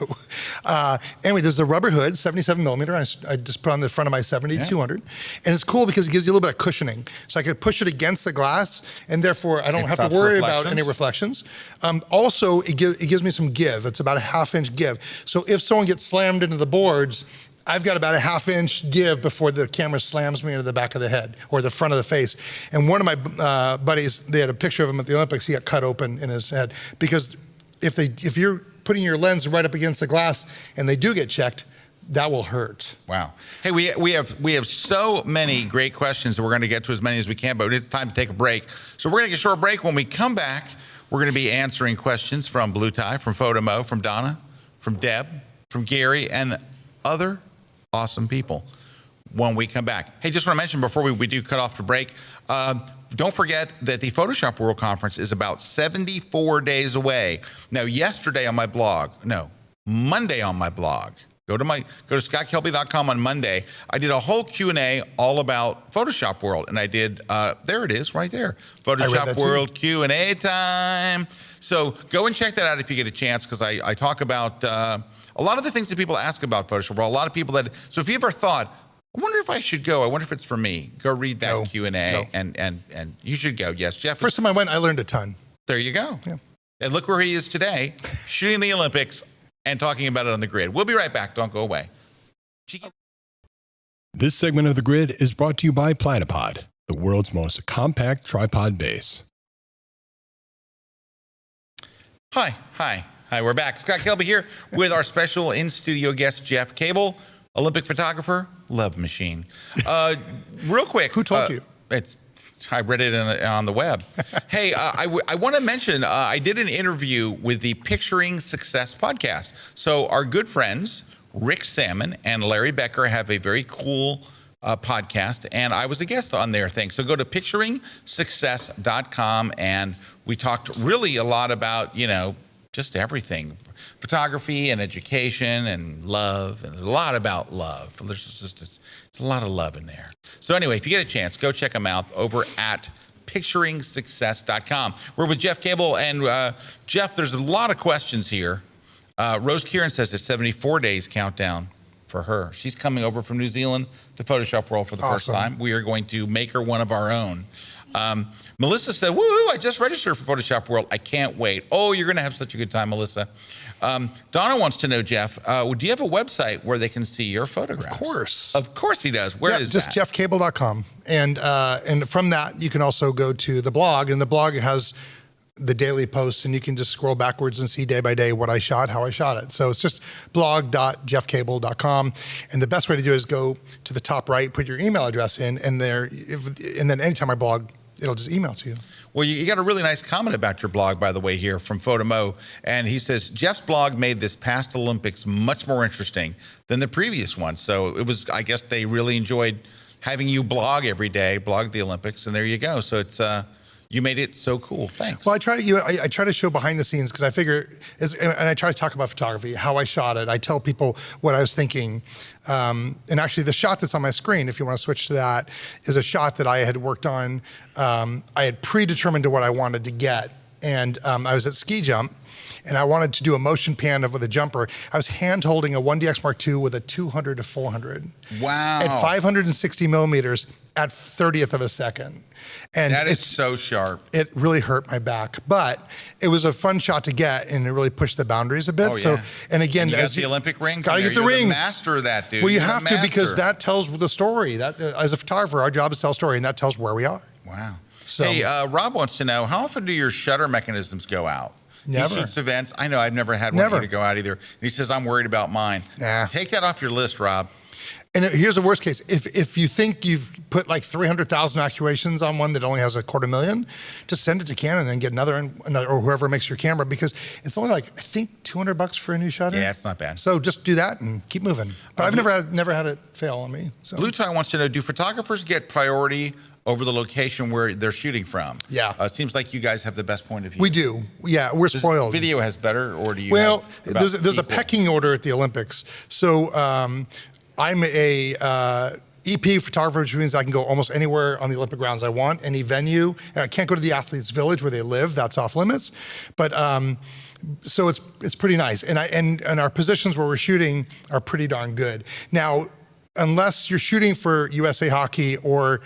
Anyway, there's a rubber hood, 77 millimeter. I just put on the front of my 70-200. And it's cool because it gives you a little bit of cushioning. So I could push it against the glass, and therefore I don't have to worry about any reflections. Also, it gives me some give. It's about a half-inch give. So if someone gets slammed into the boards, I've got about a half-inch give before the camera slams me into the back of the head or the front of the face. And one of my buddies, they had a picture of him at the Olympics. He got cut open in his head because if you're putting your lens right up against the glass and they do get checked, that will hurt. Wow. Hey, we have so many great questions, and we're going to get to as many as we can, but it's time to take a break. So we're going to take a short break. When we come back, we're going to be answering questions from Blue Tie, from Photomo, from Donna, from Deb, from Gary, and other awesome people when we come back. Hey, just want to mention before we do cut off the break, don't forget that the Photoshop World Conference is about 74 days away. Now, Monday on my blog, go to scottkelby.com on Monday. I did a whole Q&A all about Photoshop World, and I did, there it is right there, Photoshop World Q&A time. So go and check that out if you get a chance, because I talk about a lot of the things that people ask about Photoshop World. A lot of people so if you ever thought, I wonder if I should go, I wonder if it's for me, go read that Q&A, and you should go. Yes, Jeff. First time I went, I learned a ton. There you go. Yeah. And look where he is today, shooting the Olympics and talking about it on the grid. We'll be right back. Don't go away. This segment of The Grid is brought to you by Platypod, the world's most compact tripod base. Hi, we're back. Scott Kelby here with our special in-studio guest, Jeff Cable, Olympic photographer, love machine. Real quick. Who told you? I read it on the web. Hey, I want to mention, I did an interview with the Picturing Success podcast. So our good friends, Rick Salmon and Larry Becker, have a very cool podcast, and I was a guest on their thing. So go to picturingsuccess.com, and we talked really a lot about, just everything, photography and education and love, and a lot about love. It's a lot of love in there. So anyway, if you get a chance, go check them out over at picturingsuccess.com. We're with Jeff Cable, and Jeff, there's a lot of questions here. Rose Kieran says it's 74 days countdown for her. She's coming over from New Zealand to Photoshop World for the first time. We are going to make her one of our own. Melissa said, woo, I just registered for Photoshop World. I can't wait. Oh, you're going to have such a good time, Melissa. Donna wants to know, Jeff, do you have a website where they can see your photographs? Of course. Of course he does. Where is just that? jeffcable.com. And from that, you can also go to the blog, and the blog has the daily posts, and you can just scroll backwards and see day by day what I shot, how I shot it. So it's just blog.jeffcable.com. And the best way to do it is go to the top right, put your email address in, and then anytime I blog, it'll just email to you. Well, you got a really nice comment about your blog, by the way, here from Photomo. And he says, Jeff's blog made this past Olympics much more interesting than the previous one. So it was, I guess they really enjoyed having you blog every day, blog the Olympics, and there you go. So it's, you made it so cool. Thanks. Well, I try to show behind the scenes, because I figure, and I try to talk about photography, how I shot it. I tell people what I was thinking. And actually, the shot that's on my screen, if you want to switch to that, is a shot that I had worked on. I had predetermined to what I wanted to get. And I was at ski jump, and I wanted to do a motion pan with a jumper. I was hand holding a 1DX Mark II with a 200 to 400. Wow. At 560 millimeters at 30th of a second. And that is so sharp. It really hurt my back, but it was a fun shot to get, and it really pushed the boundaries a bit. Oh, yeah. So, and again, and you got the Olympic rings. Gotta get the You're rings. The master of that, dude. Well, you You're have to, because that tells the story. That as a photographer, our job is to tell a story, and that tells where we are. Wow. So, hey, Rob wants to know, how often do your shutter mechanisms go out? Never. He shoots events. I know, I've never had one to go out either. And he says, I'm worried about mine. Nah. Take that off your list, Rob. And here's the worst case. If you think you've put like 300,000 actuations on one that only has 250,000, just send it to Canon and get another, or whoever makes your camera, because it's only like, I think, $200 for a new shutter. Yeah, it's not bad. So just do that and keep moving. But I've never had it fail on me. So. Blue Tie wants to know, do photographers get priority over the location where they're shooting from? Yeah. It seems like you guys have the best point of view. We do. Yeah, we're spoiled. Video has better, or do you Well, have about there's a equal? pecking order at the Olympics. So I'm a EP photographer, which means I can go almost anywhere on the Olympic grounds I want, any venue. I can't go to the athletes' village where they live. That's off limits. But so it's pretty nice. And our positions where we're shooting are pretty darn good. Now, unless you're shooting for USA Hockey or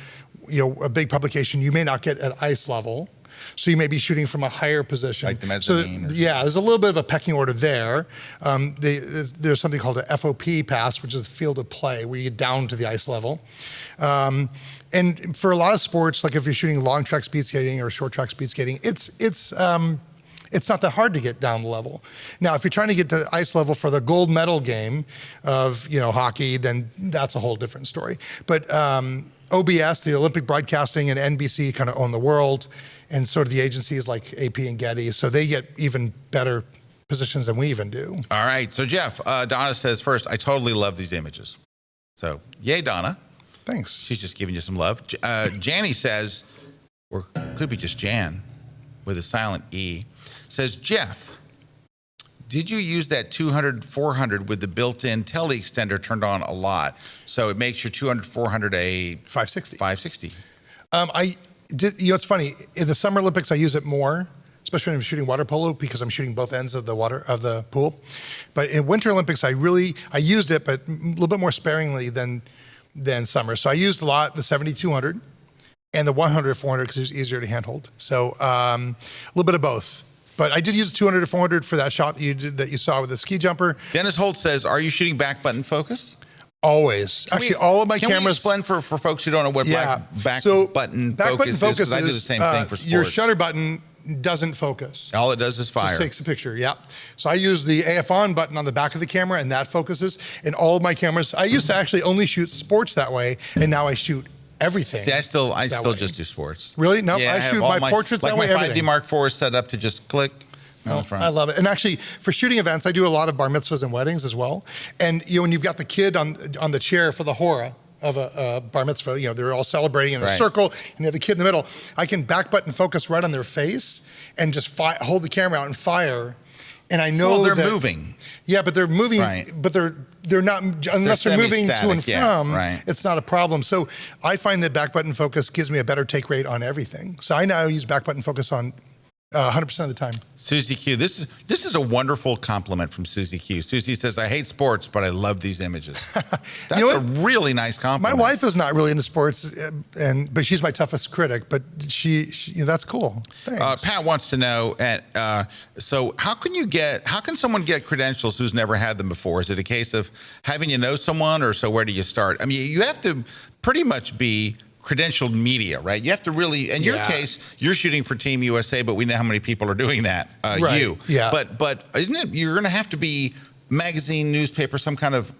a big publication, you may not get at ice level. So you may be shooting from a higher position. Like the mezzanine. So, yeah, there's a little bit of a pecking order there. There's something called a FOP pass, which is field of play, where you get down to the ice level. And for a lot of sports, like if you're shooting long track speed skating or short track speed skating, it's not that hard to get down the level. Now, if you're trying to get to ice level for the gold medal game of hockey, then that's a whole different story. But OBS, the Olympic Broadcasting, and NBC kind of own the world, and sort of the agencies like AP and Getty, so they get even better positions than we even do. All right, so Jeff, Donna says, first, I totally love these images. So, yay, Donna. Thanks. She's just giving you some love. Janny says, or could be just Jan, with a silent E, says, Jeff, did you use that 200-400 with the built-in tele extender turned on a lot? So it makes your 200-400 a 560. 560. I did. It's funny. In the Summer Olympics, I use it more, especially when I'm shooting water polo, because I'm shooting both ends of the pool. But in Winter Olympics, I used it, but a little bit more sparingly than summer. So I used a lot the 70-200 and the 100-400 because it was easier to handhold. So a little bit of both. But I did use 200-400 for that shot that you saw with the ski jumper. Dennis Holt says, are you shooting back button focus? Always. Actually, all of my Can cameras. we explain for folks who don't know what back button focus is? Because I do the same thing for sports. Your shutter button doesn't focus. All it does is fire. Just takes a picture, yeah. So I use the AF on button on the back of the camera, and that focuses. And all of my cameras, I used to actually only shoot sports that way, and now I shoot everything. See, I still just do sports. Really? No, yeah, I shoot my portraits that way, my everything. 5D Mark IV is set up to just click. I love it. And actually, for shooting events, I do a lot of bar mitzvahs and weddings as well. And when you've got the kid on the chair for the hora of a bar mitzvah, they're all celebrating in a circle, and they have the kid in the middle. I can back button focus right on their face and just hold the camera out and fire. And I know Well, they're that, moving. Yeah, but they're moving, Right. but they're not, unless they're moving to and semi-static, from, right. it's not a problem. So I find that back button focus gives me a better take rate on everything. So I now use back button focus on 100% of the time. Susie Q, this is a wonderful compliment from Susie Q. Susie says, I hate sports, but I love these images. That's a really nice compliment. My wife is not really into sports, but she's my toughest critic, but she that's cool. Thanks. Pat wants to know, so how can someone get credentials who's never had them before? Is it a case of having to know someone, or so where do you start? I mean, you have to pretty much be credentialed media, right? You have to really, in your case, you're shooting for Team USA, but we know how many people are doing that. Right. You. Yeah. But isn't it, you're going to have to be magazine, newspaper, some kind of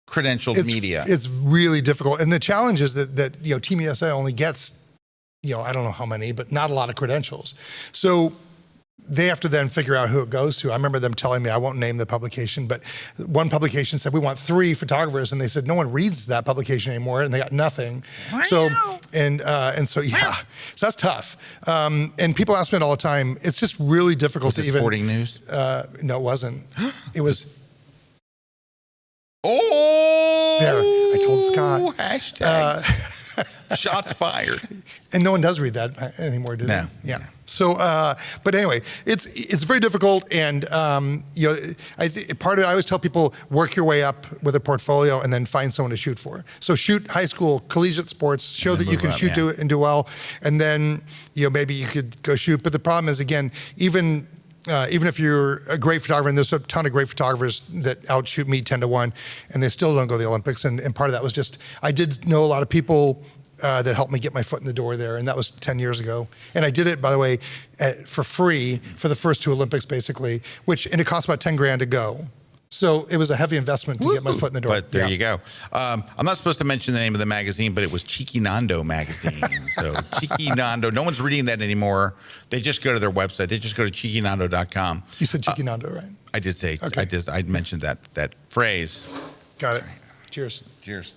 credentialed media. It's really difficult. And the challenge is that Team USA only gets, I don't know how many, but not a lot of credentials. So they have to then figure out who it goes to. I remember them telling me, I won't name the publication, but one publication said, we want 3 photographers. And they said, no one reads that publication anymore. And they got nothing. Wow. So that's tough. And people ask me it all the time. It's just really difficult Was to it even. Sporting News? No, it wasn't. It was. Oh, There, I told Scott. Hashtags. Shots fired. And no one does read that anymore, do they? No. Yeah. So, but anyway, it's very difficult, and I always tell people, work your way up with a portfolio, and then find someone to shoot for. So shoot high school, collegiate sports, show that you can shoot do well, and then maybe you could go shoot. But the problem is, again, even if you're a great photographer, and there's a ton of great photographers that outshoot me 10 to 1, and they still don't go to the Olympics. And part of that was just, I did know a lot of people that helped me get my foot in the door there, and that was 10 years ago. And I did it, by the way, for free for the first 2 Olympics, basically, and it cost about 10 grand to go. So it was a heavy investment to get my foot in the door. But there you go. I'm not supposed to mention the name of the magazine, but it was Cheeky Nando magazine. So Cheeky Nando, no one's reading that anymore. They just go to their website. They just go to cheekynando.com. You said Cheeky Nando, right? I did say, Okay. I mentioned that phrase. Got it. Cheers. Cheers.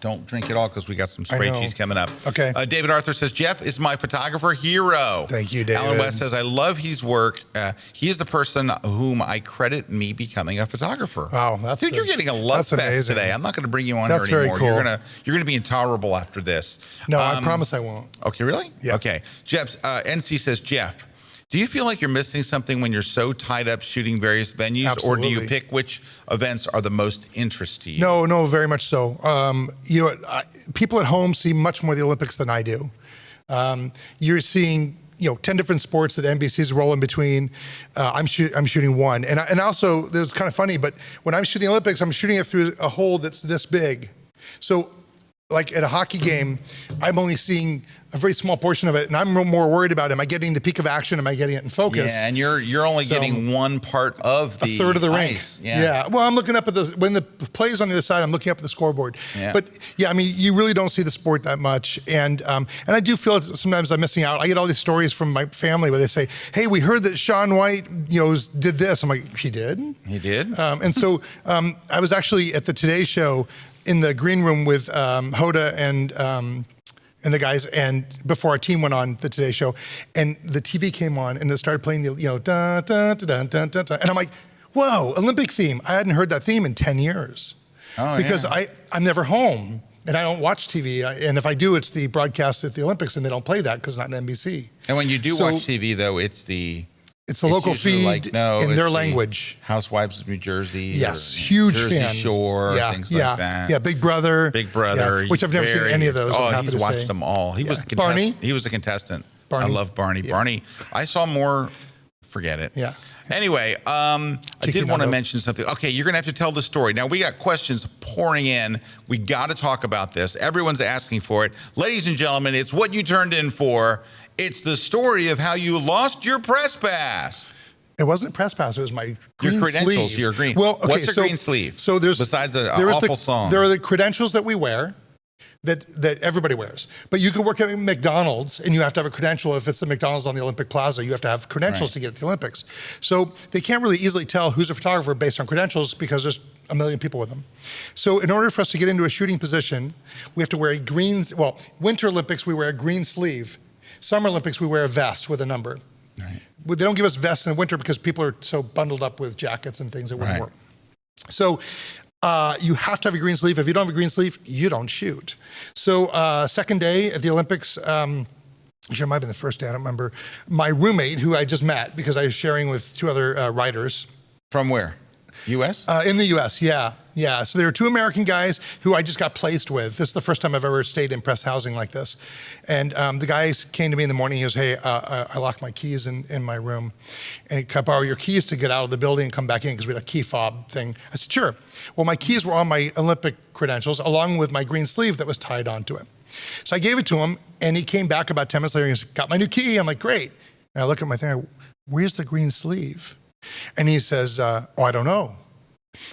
Don't drink it all because we got some spray cheese coming up. Okay. David Arthur says, Jeff is my photographer hero. Thank you, David. Alan West says, I love his work. He is the person whom I credit me becoming a photographer. Wow, Dude, you're getting a love fest amazing. today. I'm not going to bring you on That's here anymore. very cool. You're gonna be intolerable after this. No, I promise I won't. Okay, really? Yeah. Okay. NC says, Jeff, do you feel like you're missing something when you're so tied up shooting various venues? Absolutely. Or do you pick which events are the most interest to you? No, very much so. People at home see much more of the Olympics than I do. You're seeing 10 different sports that NBC's rolling between. I'm shooting one. And also, it's kind of funny, but when I'm shooting the Olympics, I'm shooting it through a hole that's this big. So like at a hockey game, I'm only seeing a very small portion of it, and I'm more worried about, am I getting the peak of action? Am I getting it in focus? Yeah, and you're only getting one part of the a third of the rink. Yeah. Well, I'm looking up at when the play's on the other side, I'm looking up at the scoreboard. Yeah. But yeah, I mean, you really don't see the sport that much, and I do feel sometimes I'm missing out. I get all these stories from my family where they say, "Hey, we heard that Shaun White, did this." I'm like, "He did? He did?" And so I was actually at the Today Show in the green room with Hoda and the guys, and before our team went on the Today Show, and the TV came on, and it started playing the, da, da, da, da, da, da, and I'm like, whoa, Olympic theme. I hadn't heard that theme in 10 years. Oh, because yeah. I'm never home, and I don't watch TV, and if I do, it's the broadcast at the Olympics, and they don't play that because it's not an NBC. And when you do watch TV, though, it's the local feed in in their language. Housewives of New Jersey. Yes, huge Jersey fan. Shore, things like that. Yeah, Big Brother. Big Brother. Which I've never seen any of those. Oh, he's watched them all. He was a contestant. Barney? He was a contestant. Barney. I love Barney. Yeah. Barney, I saw more, forget it. Yeah. Anyway, I did want to mention something. Okay, you're going to have to tell the story. Now, we got questions pouring in. We got to talk about this. Everyone's asking for it. Ladies and gentlemen, it's what you turned in for. It's the story of how you lost your press pass. It wasn't a press pass. It was my green your credentials. Sleeve. Your green. Well, okay, what's a green sleeve? So there's besides the awful song. There are the credentials that we wear, that everybody wears. But you can work at McDonald's, and you have to have a credential. If it's the McDonald's on the Olympic Plaza, you have to have credentials to get to the Olympics. So they can't really easily tell who's a photographer based on credentials because there's a million people with them. So in order for us to get into a shooting position, we have to wear a green. Well, Winter Olympics we wear a green sleeve. Summer Olympics we wear a vest with a number. Right. They don't give us vests in the winter because people are so bundled up with jackets and things that wouldn't work. So you have to have a green sleeve. If you don't have a green sleeve, you don't shoot. So second day at the Olympics, it might have been the first day, I don't remember. My roommate, who I just met because I was sharing with 2 other writers. From where? U.S.? In the U.S., yeah. Yeah, so there were 2 American guys who I just got placed with. This is the first time I've ever stayed in press housing like this. And the guys came to me in the morning. He goes, hey, I locked my keys in my room. And can I borrow your keys to get out of the building and come back in? Because we had a key fob thing. I said, sure. Well, my keys were on my Olympic credentials along with my green sleeve that was tied onto it. So I gave it to him, and he came back about 10 minutes later and he goes, got my new key. I'm like, great. And I look at my thing, where's the green sleeve? And he says, oh, I don't know.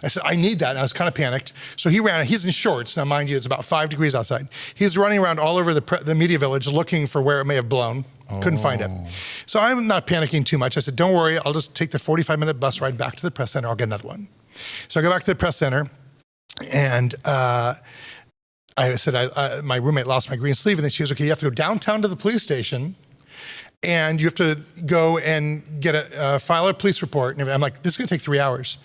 I said, I need that. And I was kind of panicked. So he ran, he's in shorts. Now, mind you, it's about 5 degrees outside. He's running around all over the media village looking for where it may have blown. Couldn't find it. So I'm not panicking too much. I said, don't worry. I'll just take the 45-minute bus ride back to the press center. I'll get another one. So I go back to the press center, and I said, my roommate lost my green sleeve. And then she goes, okay, you have to go downtown to the police station, and you have to go and get file a police report. And I'm like, this is going to take 3 hours.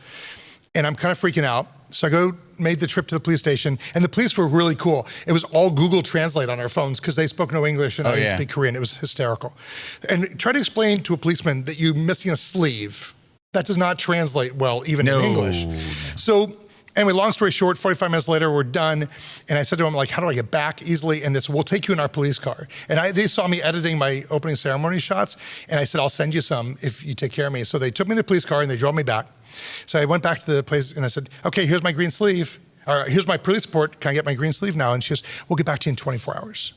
And I'm kind of freaking out. So made the trip to the police station, and the police were really cool. It was all Google Translate on our phones because they spoke no English and I didn't speak Korean. It was hysterical. And try to explain to a policeman that you're missing a sleeve. That does not translate well, even in English. So anyway, long story short, 45 minutes later, we're done. And I said to him, like, how do I get back easily? And we'll take you in our police car. And they saw me editing my opening ceremony shots. And I said, I'll send you some if you take care of me. So they took me in the police car and they drove me back. So I went back to the place and I said, okay, here's my green sleeve. Or here's my police report. Can I get my green sleeve now? And she goes, we'll get back to you in 24 hours.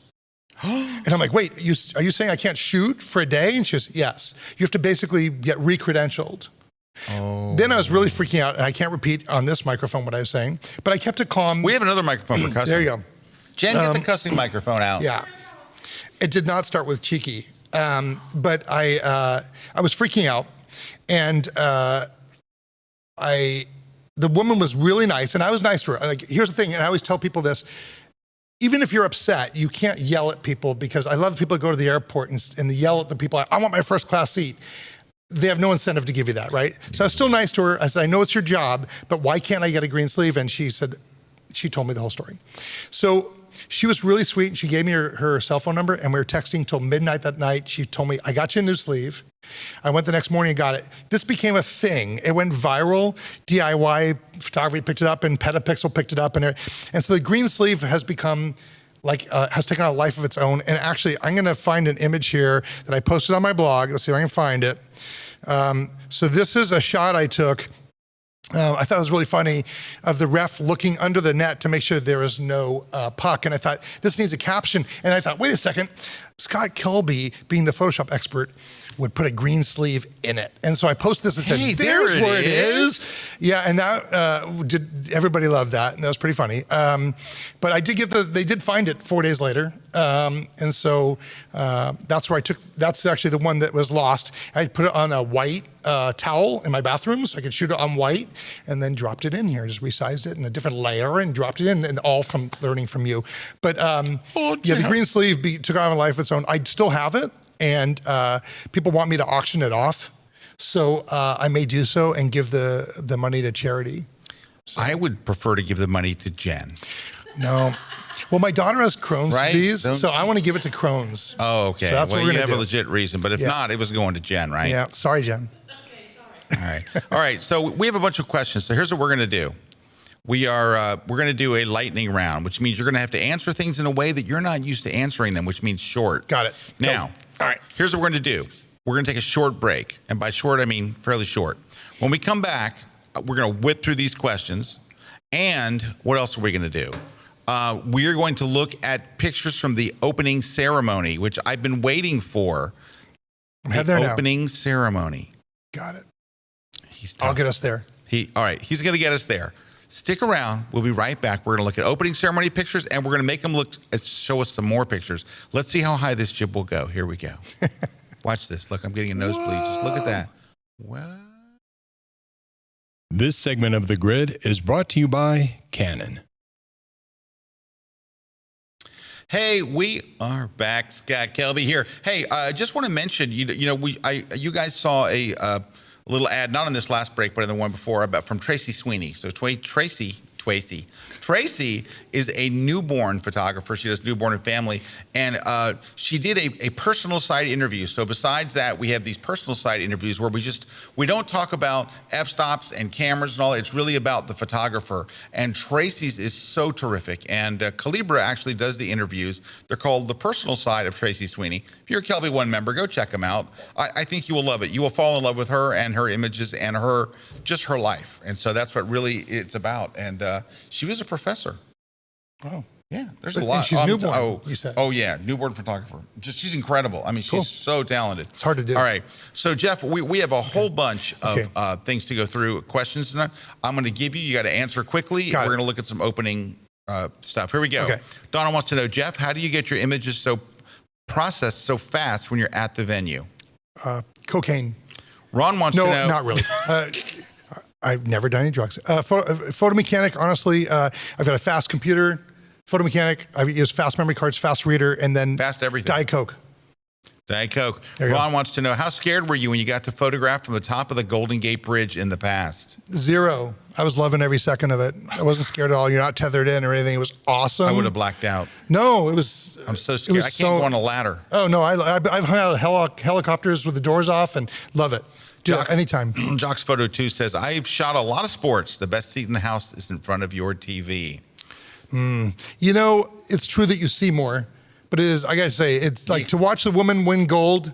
And I'm like, wait, are you saying I can't shoot for a day? And she goes, yes. You have to basically get re-credentialed. Then I was really freaking out, and I can't repeat on this microphone what I was saying, but I kept it calm. We have another microphone for cussing. There you go. Jen, get the cussing microphone out. Yeah. It did not start with cheeky, but I was freaking out, and the woman was really nice, and I was nice to her. Like, here's the thing, and I always tell people this. Even if you're upset, you can't yell at people, because I love people who go to the airport and they yell at the people, I want my first class seat. They have no incentive to give you that, right? So I was still nice to her. I said, I know it's your job, but why can't I get a green sleeve? And she told me the whole story. So she was really sweet, and she gave me her cell phone number, and we were texting till midnight that night. She told me, I got you a new sleeve. I went the next morning and got it. This became a thing. It went viral. DIY photography picked it up, and Petapixel picked it up. And so the green sleeve has become has taken on a life of its own. And actually, I'm gonna find an image here that I posted on my blog. Let's see if I can find it. So this is a shot I took. I thought it was really funny, of the ref looking under the net to make sure there was no puck. And I thought, this needs a caption. And I thought, wait a second, Scott Kelby, being the Photoshop expert, would put a green sleeve in it. And so I posted this and said, there's where it is. Yeah, and that, everybody loved that, and that was pretty funny. But I did they did find it 4 days later. And so that's actually the one that was lost. I put it on a white towel in my bathroom so I could shoot it on white, and then dropped it in here, just resized it in a different layer and dropped it in, and all from learning from you. But the green sleeve took on a life of its own. I still have it. And people want me to auction it off, so I may do so and give the money to charity. So. I would prefer to give the money to Jen. No. Well, my daughter has Crohn's disease, so I want to give it to Crohn's. Oh, okay. So that's what we're you gonna have do. a legit reason, but if not, it was going to Jen, right? Yeah. Sorry, Jen. Okay, sorry. All right. So we have a bunch of questions. So here's what we're going to do. We're going to do a lightning round, which means you're going to have to answer things in a way that you're not used to answering them, which means short. Got it. Now. All right, here's what we're going to do. We're going to take a short break. And by short, I mean fairly short. When we come back, we're going to whip through these questions. And what else are we going to do? We are going to look at pictures from the opening ceremony, which I've been waiting for. The opening ceremony. Got it. I'll get us there. All right, he's going to get us there. Stick around. We'll be right back. We're going to look at opening ceremony pictures, and we're going to make them show us some more pictures. Let's see how high this jib will go. Here we go. Watch this. Look, I'm getting a nosebleed. Just look at that. What? This segment of The Grid is brought to you by Canon. Hey, we are back. Scott Kelby here. Hey, I just want to mention, you guys saw a little ad, not on this last break, but in the one before, about from Tracy Sweeney. So Tracy is a newborn photographer. She does newborn and family, and she did a personal side interview. So besides that, we have these personal side interviews where we don't talk about f-stops and cameras and all. It's really about the photographer. And Tracy's is so terrific. And Calibra actually does the interviews. They're called The Personal Side of Tracy Sweeney. If you're a KelbyOne member, go check them out. I think you will love it. You will fall in love with her and her images and her life. And so that's what really it's about. And she was a professor. Oh. Yeah, there's a lot. And she's newborn, you said. Oh, yeah, newborn photographer. She's incredible. I mean, she's so talented. It's hard to do. All right. So, Jeff, we have a whole bunch of things to go through, questions tonight. I'm going to give you. You got to answer quickly. We're going to look at some opening stuff. Here we go. Okay. Donna wants to know, Jeff, how do you get your images so processed so fast when you're at the venue? Cocaine. Ron wants to know. No, not really. I've never done any drugs. Photo mechanic, honestly, I've got a fast computer. Photo mechanic, I use fast memory cards, fast reader, and then fast everything. Diet Coke. Diet Coke. Ron wants to know, how scared were you when you got to photograph from the top of the Golden Gate Bridge in the past? 0. I was loving every second of it. I wasn't scared at all. You're not tethered in or anything. It was awesome. I would have blacked out. No, it was. I'm so scared. I can't go on a ladder. Oh, no. I've hung out helicopters with the doors off and love it. Anytime. Jock's Photo 2 says, I've shot a lot of sports. The best seat in the house is in front of your TV. You know, it's true that you see more, but it is, I gotta say, it's like to watch the woman win gold,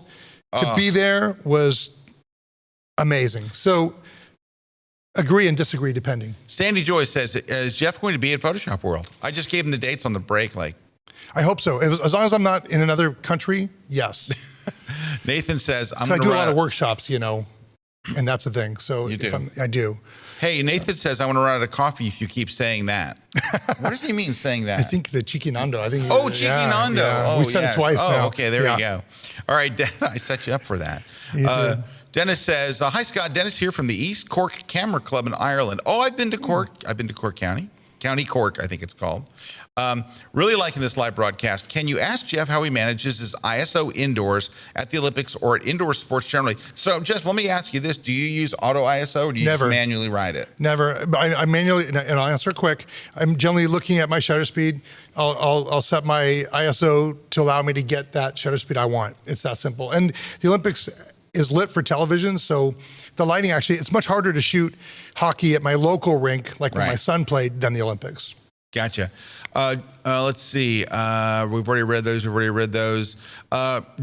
to be there was amazing. So agree and disagree depending. Sandy Joy says, is Jeff going to be at Photoshop World? I just gave him the dates on the break. I hope so. As long as I'm not in another country, yes. Nathan says, I do a lot of workshops, and that's the thing. So you do. I do. Hey, Nathan says, I want to run out of coffee if you keep saying that. What does he mean saying that? I think the Cheeky Nando. Cheeky Nando. Yeah. Oh, we said it twice now. Okay, there we go. All right, I set you up for that. Dennis says, hi, Scott. Dennis here from the East Cork Camera Club in Ireland. Oh, I've been to Cork. I've been to Cork County. County Cork, I think it's called. Really liking this live broadcast. Can you ask Jeff how he manages his ISO indoors at the Olympics or at indoor sports generally? So, Jeff, let me ask you this. Do you use auto ISO or do you just manually write it? Never. I manually, and I'll answer quick. I'm generally looking at my shutter speed. I'll set my ISO to allow me to get that shutter speed I want. It's that simple. And the Olympics is lit for television, so the lighting actually, it's much harder to shoot hockey at my local rink, like when my son played, than the Olympics. Gotcha. Let's see. We've already read those.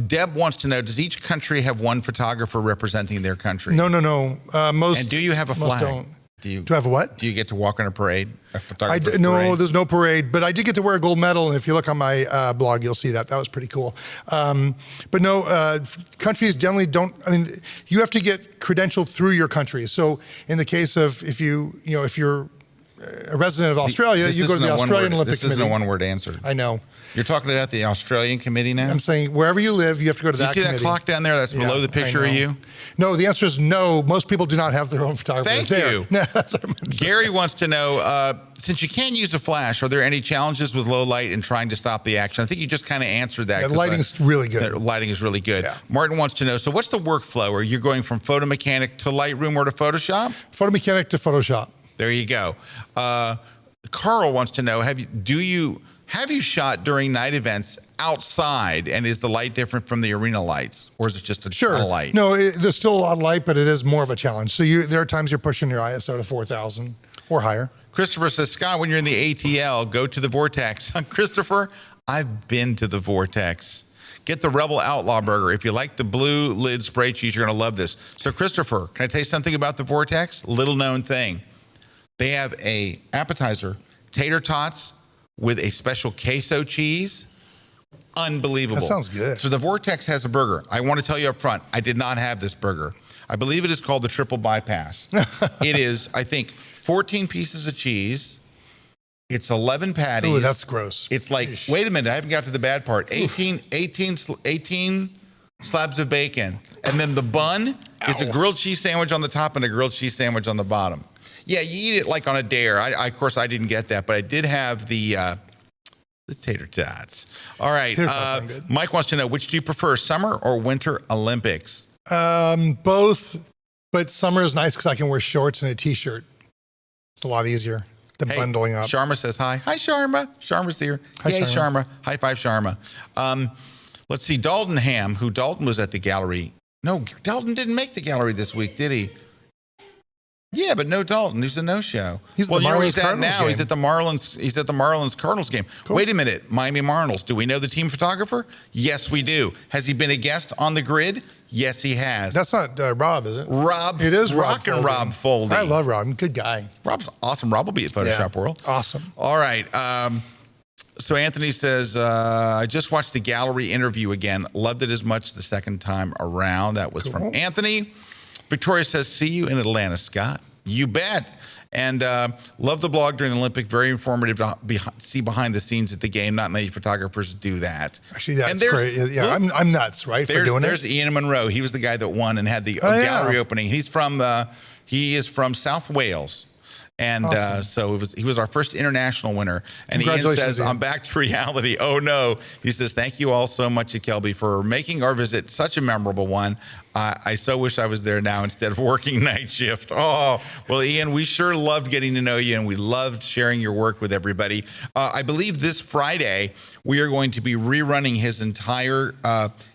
Deb wants to know, does each country have one photographer representing their country? No. Most. And do you have a flag? Don't. Do I have a what? Do you get to walk on a parade? No, there's no parade, but I did get to wear a gold medal. And if you look on my blog, you'll see that. That was pretty cool. But no, countries generally don't. I mean, you have to get credentialed through your country. So in the case of if you're a resident of Australia, you go to the Australian Olympic Committee. This isn't a one-word answer. I know. You're talking about the Australian committee now? I'm saying wherever you live, you have to go to that committee. You see that clock down there that's below the picture of you? No, the answer is no. Most people do not have their own photographer. Thank you. No, that's what I meant to say. Gary wants to know, since you can't use a flash, are there any challenges with low light and trying to stop the action? I think you just kind of answered that. Yeah, the lighting's really good. The lighting is really good. Yeah. Martin wants to know, so what's the workflow? Are you going from Photo Mechanic to Lightroom or to Photoshop? Photo Mechanic to Photoshop. There you go. Carl wants to know, have you shot during night events outside, and is the light different from the arena lights, or is it just a ton of light? No, there's still a lot of light, but it is more of a challenge. So there are times you're pushing your ISO to 4,000 or higher. Christopher says, Scott, when you're in the ATL, go to the Vortex. Christopher, I've been to the Vortex. Get the Rebel Outlaw Burger. If you like the blue lid spray cheese, you're going to love this. So, Christopher, can I tell you something about the Vortex? Little known thing. They have a appetizer, tater tots with a special queso cheese. Unbelievable. That sounds good. So the Vortex has a burger. I want to tell you up front, I did not have this burger. I believe it is called the Triple Bypass. It is, I think, 14 pieces of cheese. It's 11 patties. Ooh, that's gross. It's like, wait a minute, I haven't got to the bad part. 18 slabs of bacon. And then the bun is a grilled cheese sandwich on the top and a grilled cheese sandwich on the bottom. Yeah, you eat it like on a dare. Of course, I didn't get that, but I did have the The tater tots. All right. Tater tots sound good. Mike wants to know, which do you prefer, summer or winter Olympics? Both, but summer is nice because I can wear shorts and a t-shirt. It's a lot easier than bundling up. Sharma says hi. Hi, Sharma. Sharma's here. Hi, Yay, Sharma. Sharma. High five, Sharma. Let's see. Dalton Ham, who Dalton was at the gallery. No, Dalton didn't make the gallery this week, did he? Yeah, but no Dalton. He's a no-show. He's well, the you know where Marlins he's at Cardinals now. game. He's at the Marlins. He's at the Marlins Cardinals game. Cool. Wait a minute, Miami Marlins. Do we know the team photographer? Yes, we do. Has he been a guest on the grid? Yes, he has. That's not Rob, is it? Rob. It is Rockin' Rob Foldy. I love Rob. Good guy. Rob's awesome. Rob will be at Photoshop Yeah. World. Awesome. All right. So Anthony says, I just watched the gallery interview again. Loved it as much the second time around. That was from Anthony. Victoria says, see you in Atlanta, Scott. You bet. And love the blog during the Olympic. Very informative to see behind the scenes at the game. Not many photographers do that. Actually, that's great. Yeah, look, I'm nuts, right, for doing there's Ian Monroe. He was the guy that won and had the gallery opening. He is from South Wales. And so he was our first international winner. And Ian says, I'm back to reality. Oh, no. He says, thank you all so much at Kelby for making our visit such a memorable one. I so wish I was there now instead of working night shift. Oh, well, Ian, we sure loved getting to know you, and we loved sharing your work with everybody. I believe this Friday, we are going to be rerunning his entire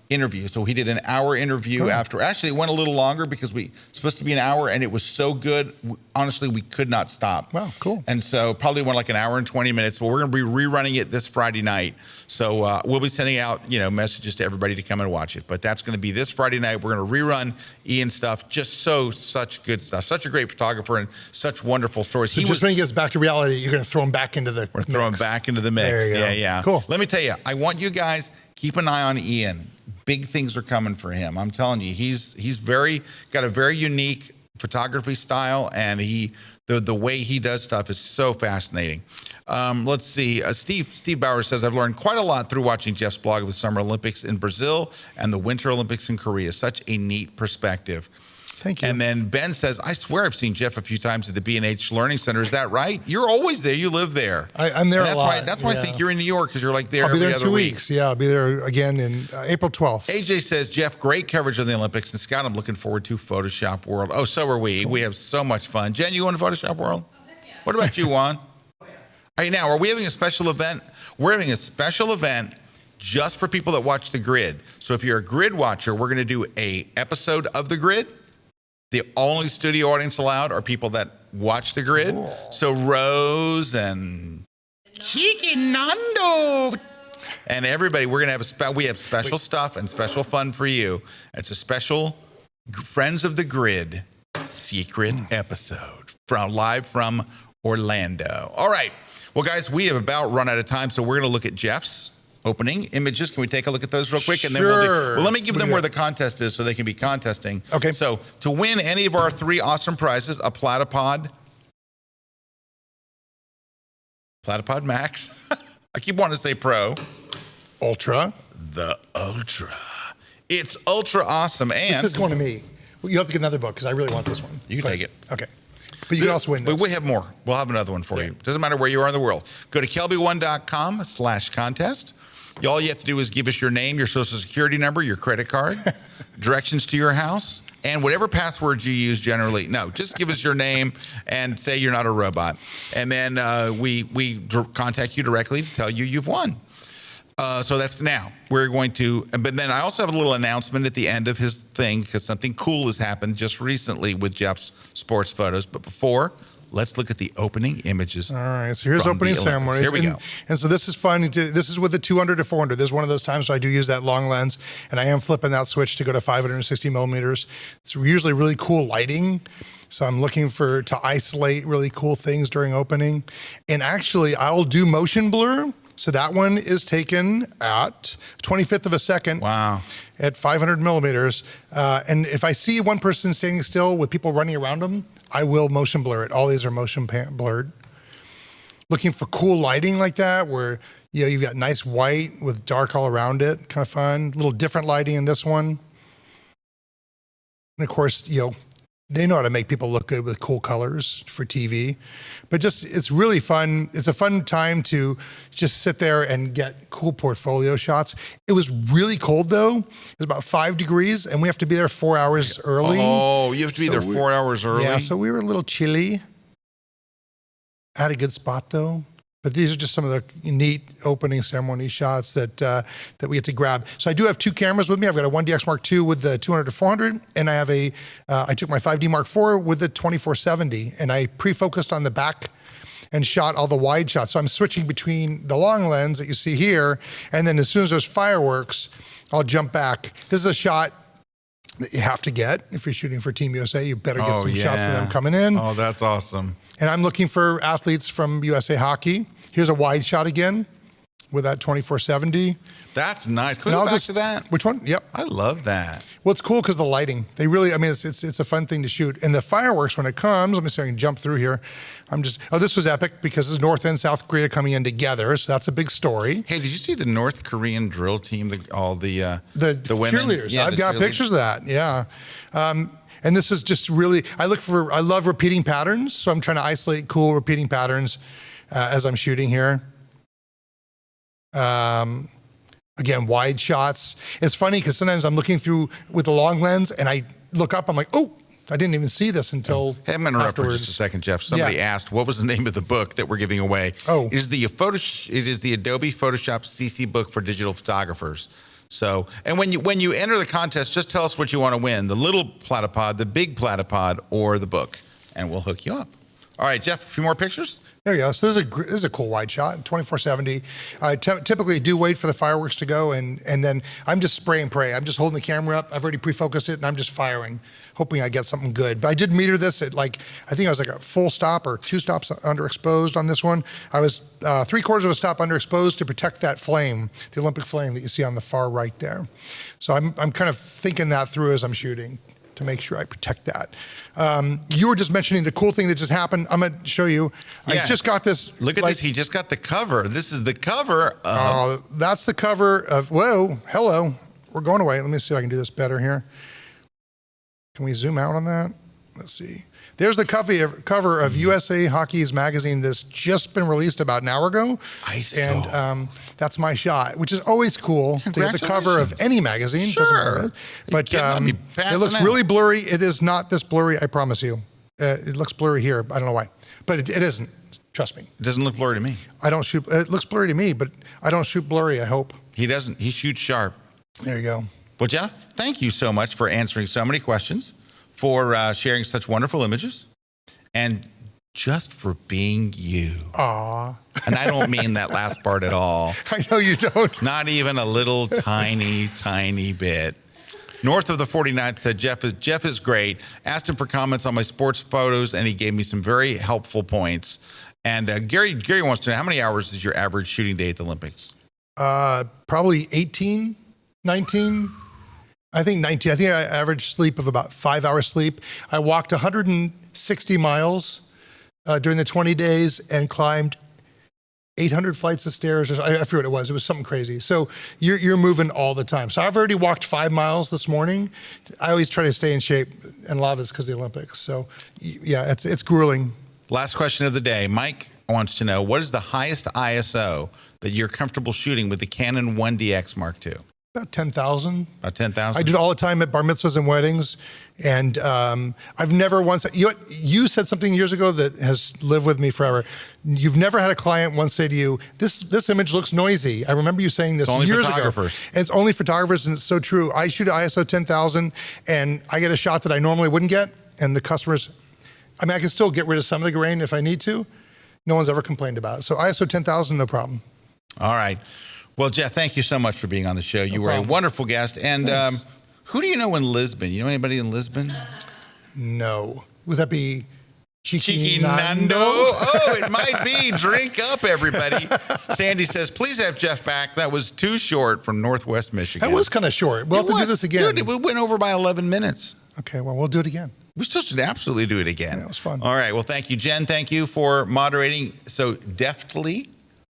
interview. So he did an hour interview after. Actually, it went a little longer because it's supposed to be an hour, and it was so good. Honestly, we could not stop. Wow, cool. And so probably went like an hour and 20 minutes, but we're going to be rerunning it this Friday night. So we'll be sending out, messages to everybody to come and watch it. But that's going to be this Friday night. We're going to rerun Ian's stuff. Just such good stuff. Such a great photographer and such wonderful stories. So when he gets back to reality, you're going to throw him back into the We're throwing him back into the mix. There you go. Yeah. Cool. Let me tell you, I want you guys, keep an eye on Ian. Big things are coming for him. I'm telling you, he's got a very unique photography style, and the way he does stuff is so fascinating. Let's see. Steve Bauer says, I've learned quite a lot through watching Jeff's blog of the Summer Olympics in Brazil and the Winter Olympics in Korea. Such a neat perspective. Thank you. And then Ben says, I swear I've seen Jeff a few times at the B&H Learning Center. Is that right? You're always there. You live there. I'm there and a lot. That's why I think you're in New York, because you're like there I'll be every there in other 2 week. weeks. Yeah, I'll be there again in April 12th. AJ says, Jeff, great coverage of the Olympics. And Scott, I'm looking forward to Photoshop World. Oh, so are we. We have so much fun. Jen, you want to Photoshop World? What about you, Juan? Hey, now, are we having a special event? We're having a special event just for people that watch the grid. So if you're a grid watcher, we're going to do a episode of the grid. The only studio audience allowed are people that watch the grid. So Rose and Chicken Nando and everybody, we're going to have we have special stuff and special fun for you. It's a special Friends of the Grid secret episode live from Orlando. All right. Well, guys, we have about run out of time, so we're going to look at Jeff's opening images. Can we take a look at those real quick? And then let me give them where the contest is so they can be contesting. Okay. So to win any of our 3 awesome prizes, a Platypod Max. I keep wanting to say Pro. Ultra. The Ultra. It's ultra awesome. And This is going to me. Well, you have to get another book because I really want this one. you can take it. Okay. But you can also win this. But we have more. We'll have another one for you. Doesn't matter where you are in the world. Go to KelbyOne.com/contest. All you have to do is give us your name, your social security number, your credit card, directions to your house, and whatever passwords you use generally. No, just give us your name and say you're not a robot. And then we contact you directly to tell you you've won. So that's now. We're going to, but then I also have a little announcement at the end of his thing because something cool has happened just recently with Jeff's sports photos. But before, let's look at the opening images. All right, so here's from opening the Olympics. ceremonies. Here we go. And so this is fun. This is with the 200 to 400. This is one of those times I do use that long lens, and I am flipping that switch to go to 560 millimeters. It's usually really cool lighting. So I'm looking to isolate really cool things during opening. And actually, I'll do motion blur. So that one is taken at 25th of a second. Wow. At 500 millimeters. And if I see one person standing still with people running around them, I will motion blur it. All these are motion blurred. Looking for cool lighting like that, where you've got nice white with dark all around it, kind of fun. A little different lighting in this one. And of course, they know how to make people look good with cool colors for TV. But just, it's really fun. It's a fun time to just sit there and get cool portfolio shots. It was really cold though. It was about 5 degrees and we have to be there 4 hours early. Oh, you have to be there 4 hours early? Yeah, so we were a little chilly. I had a good spot though. But these are just some of the neat opening ceremony shots that that we get to grab. So I do have 2 cameras with me. I've got a 1DX Mark II with the 200 to 400, and I have I took my 5D Mark IV with the 2470, and I pre-focused on the back and shot all the wide shots. So I'm switching between the long lens that you see here, and then as soon as there's fireworks, I'll jump back. This is a shot that you have to get if you're shooting for Team USA. You better get some shots of them coming in. Oh, that's awesome. And I'm looking for athletes from USA Hockey. Here's a wide shot again with that 2470. That's nice. Can we go back to that? Which one? Yep. I love that. Well, it's cool because the lighting. They really, I mean, it's a fun thing to shoot. And the fireworks when it comes, let me see if I can jump through here. This was epic because it's North and South Korea coming in together. So that's a big story. Hey, did you see the North Korean drill team, all the women? Cheerleaders. Yeah, I've got pictures of that. Yeah. And this is just really, I love repeating patterns. So I'm trying to isolate cool repeating patterns as I'm shooting here. Again, wide shots. It's funny because sometimes I'm looking through with the long lens and I look up, I'm like, oh, I didn't even see this until I'm going to interrupt for afterwards. just a second, Jeff. Somebody asked, what was the name of the book that we're giving away? Oh. It is the Adobe Photoshop CC book for digital photographers. So, and when you enter the contest, just tell us what you want to win, the little platypod, the big platypod, or the book, and we'll hook you up. All right, Jeff, a few more pictures? There you go. So this is a cool wide shot, 2470. I typically do wait for the fireworks to go, and then I'm just spray and pray. I'm just holding the camera up. I've already pre-focused it, and I'm just firing, hoping I get something good. But I did meter this at I think I was like a full stop or 2 stops underexposed on this one. I was 3/4 of a stop underexposed to protect that flame, the Olympic flame that you see on the far right there. So I'm kind of thinking that through as I'm shooting to make sure I protect that. You were just mentioning the cool thing that just happened. I'm gonna show you. Yeah. I just got this. Look at this, he just got the cover. This is the cover of... That's the cover of, whoa, hello. We're going away. Let me see if I can do this better here. Can we zoom out on that? Let's see. There's the cover of USA Hockey's magazine that's just been released about an hour ago. Nice. And that's my shot, which is always cool to get the cover of any magazine. Sure. Doesn't matter. But it looks really blurry. It is not this blurry, I promise you. It looks blurry here. I don't know why. But it isn't. Trust me. It doesn't look blurry to me. I don't shoot. It looks blurry to me, but I don't shoot blurry, I hope. He doesn't. He shoots sharp. There you go. Well, Jeff, thank you so much for answering so many questions, for sharing such wonderful images, and just for being you. Aw. And I don't mean that last part at all. I know you don't. Not even a little tiny, tiny bit. North of the 49th said, Jeff is great. Asked him for comments on my sports photos, and he gave me some very helpful points. And Gary wants to know, how many hours is your average shooting day at the Olympics? Probably 18, 19. I think 19. I think I average sleep of about 5 hours sleep. I walked 160 miles during the 20 days and climbed 800 flights of stairs. I forget what it was. It was something crazy. So you're moving all the time. So I've already walked 5 miles this morning. I always try to stay in shape, and a lot of it's because of the Olympics. So yeah, it's grueling. Last question of the day. Mike wants to know, what is the highest ISO that you're comfortable shooting with the Canon 1DX Mark II? About 10,000. About 10,000? I do it all the time at bar mitzvahs and weddings. And I've never once, you said something years ago that has lived with me forever. You've never had a client once say to you, this image looks noisy. I remember you saying this years ago. And it's only photographers, and it's so true. I shoot at ISO 10,000 and I get a shot that I normally wouldn't get. And the customers, I mean, I can still get rid of some of the grain if I need to. No one's ever complained about it. So ISO 10,000, no problem. All right. Well, Jeff, thank you so much for being on the show. You were a wonderful guest. And who do you know in Lisbon? You know anybody in Lisbon? No. Would that be Cheeky Nando? Oh, it might be. Drink up, everybody. Sandy says, please have Jeff back. That was too short from Northwest Michigan. That was kind of short. We'll have to do this again. Dude, we went over by 11 minutes. Okay, well, we'll do it again. We still should absolutely do it again. Yeah, it was fun. All right. Well, thank you, Jen. Thank you for moderating so deftly.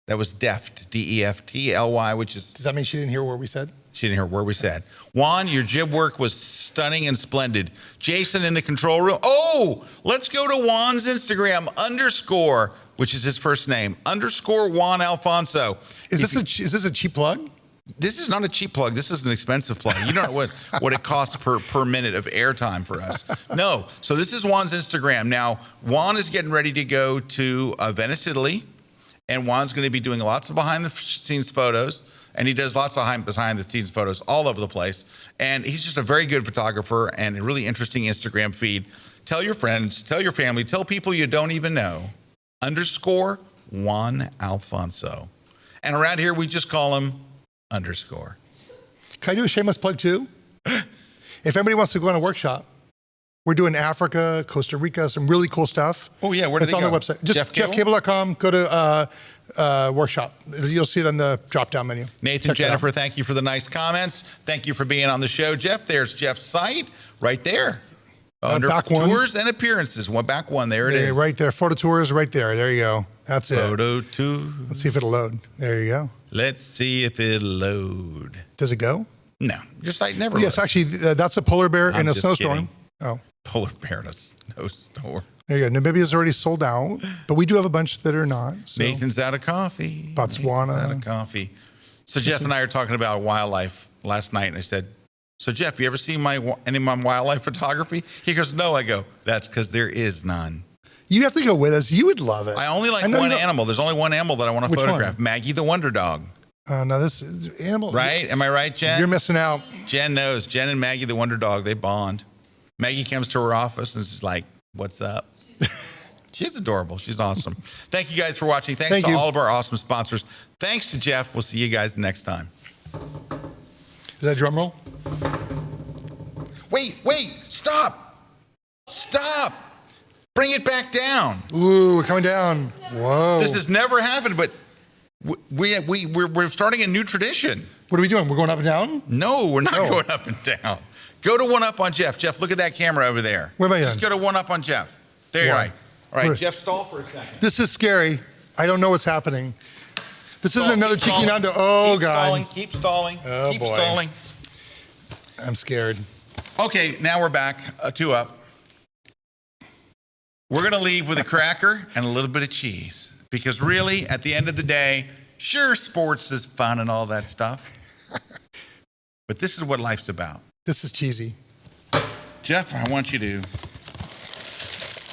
That was deft, D-E-F-T-L-Y, which is... Does that mean she didn't hear what we said? She didn't hear where we said. Juan, your jib work was stunning and splendid. Jason in the control room. Oh, let's go to Juan's Instagram, _ which is his first name, _ Juan Alfonso. Is this a cheap plug? This is not a cheap plug. This is an expensive plug. You don't know what it costs per minute of airtime for us. No. So this is Juan's Instagram. Now, Juan is getting ready to go to Venice, Italy, and Juan's going to be doing lots of behind-the-scenes photos, and he does lots of behind-the-scenes photos all over the place. And he's just a very good photographer and a really interesting Instagram feed. Tell your friends, tell your family, tell people you don't even know, _ Juan Alfonso. And around here, we just call him _ Can I do a shameless plug too? If anybody wants to go on a workshop, we're doing Africa, Costa Rica, some really cool stuff. Oh yeah, where do it's they on go? the website. Just jeffcable.com, go to workshop. You'll see it on the drop-down menu. Nathan, Jennifer, thank you for the nice comments. Thank you for being on the show, Jeff. There's Jeff's site right there. Under back tours and appearances. Back one. There it is. Right there. Photo tours right there. There you go. That's it. Photo tour. Let's see if it'll load. There you go. Let's see if it'll load. Does it go? No, your site never Yes, loads. actually, that's a polar bear in a just snowstorm. kidding. Oh. Polar bear in a snowstorm. There you go. Namibia's already sold out, but we do have a bunch that are not. So. Nathan's out of coffee. Botswana. Nathan's out of coffee. So Jeff and I are talking about wildlife last night, and I said, so Jeff, you ever seen any of my wildlife photography? He goes, no. I go, that's because there is none. You have to go with us. You would love it. I only like one animal. There's only one animal that I want to photograph. One? Maggie the Wonder Dog. No, this is animal. Right? Am I right, Jen? You're missing out. Jen knows. Jen and Maggie the Wonder Dog, they bond. Maggie comes to her office and she's like, what's up? She's adorable. She's awesome. Thank you guys for watching. Thanks to all of our awesome sponsors. Thanks to Jeff. We'll see you guys next time. Is that a drum roll? Wait, Stop. Bring it back down. Ooh, we're coming down. Whoa. This has never happened, but we're starting a new tradition. What are we doing? We're going up and down? No, we're not going up and down. Go to one up on Jeff. Jeff, look at that camera over there. Where am I? Just go to one up on Jeff. There you are. All right, Jeff, stall for a second. This is scary. I don't know what's happening. This isn't another cheeky Nando. Oh, God. Keep stalling. Oh, keep boy. stalling. I'm scared. Okay, now we're back. 2 up. We're going to leave with a cracker and a little bit of cheese. Because really, at the end of the day, sure, sports is fun and all that stuff. But this is what life's about. This is cheesy. Jeff, I want you to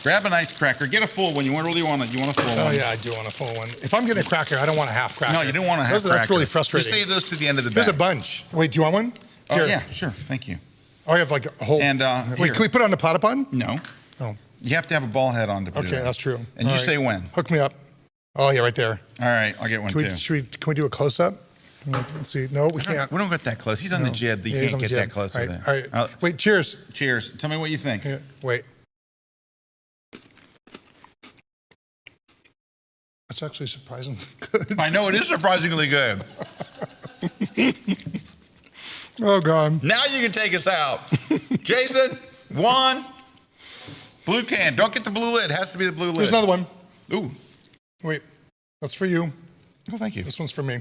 grab a nice cracker. Get a full one. You really want it. You want a full one. Oh, yeah, I do want a full one. If I'm getting a cracker, I don't want a half cracker. No, you don't want a half cracker. That's really frustrating. Just save those to the end of the bag. There's a bunch. Wait, do you want one? Oh, yeah, sure. Thank you. Oh, I have like a whole... And wait, can we put it on the platypod? No. Oh. You have to have a ball head on to put it Okay, on. that's true. And you say when. Hook me up. Oh, yeah, right there. All right, I'll get one too. Can we do a close-up? Let's see. No, we can't. We don't get that close. He's on the jib. You can't get that close with it. All right. Wait, cheers. Cheers. Tell me what you think. Yeah, wait. That's actually surprisingly good. I know, it is surprisingly good. Oh, God. Now you can take us out. Jason, Juan, blue can. Don't get the blue lid. It has to be the blue lid. There's another one. Ooh. Wait, that's for you. Oh, thank you. This one's for me.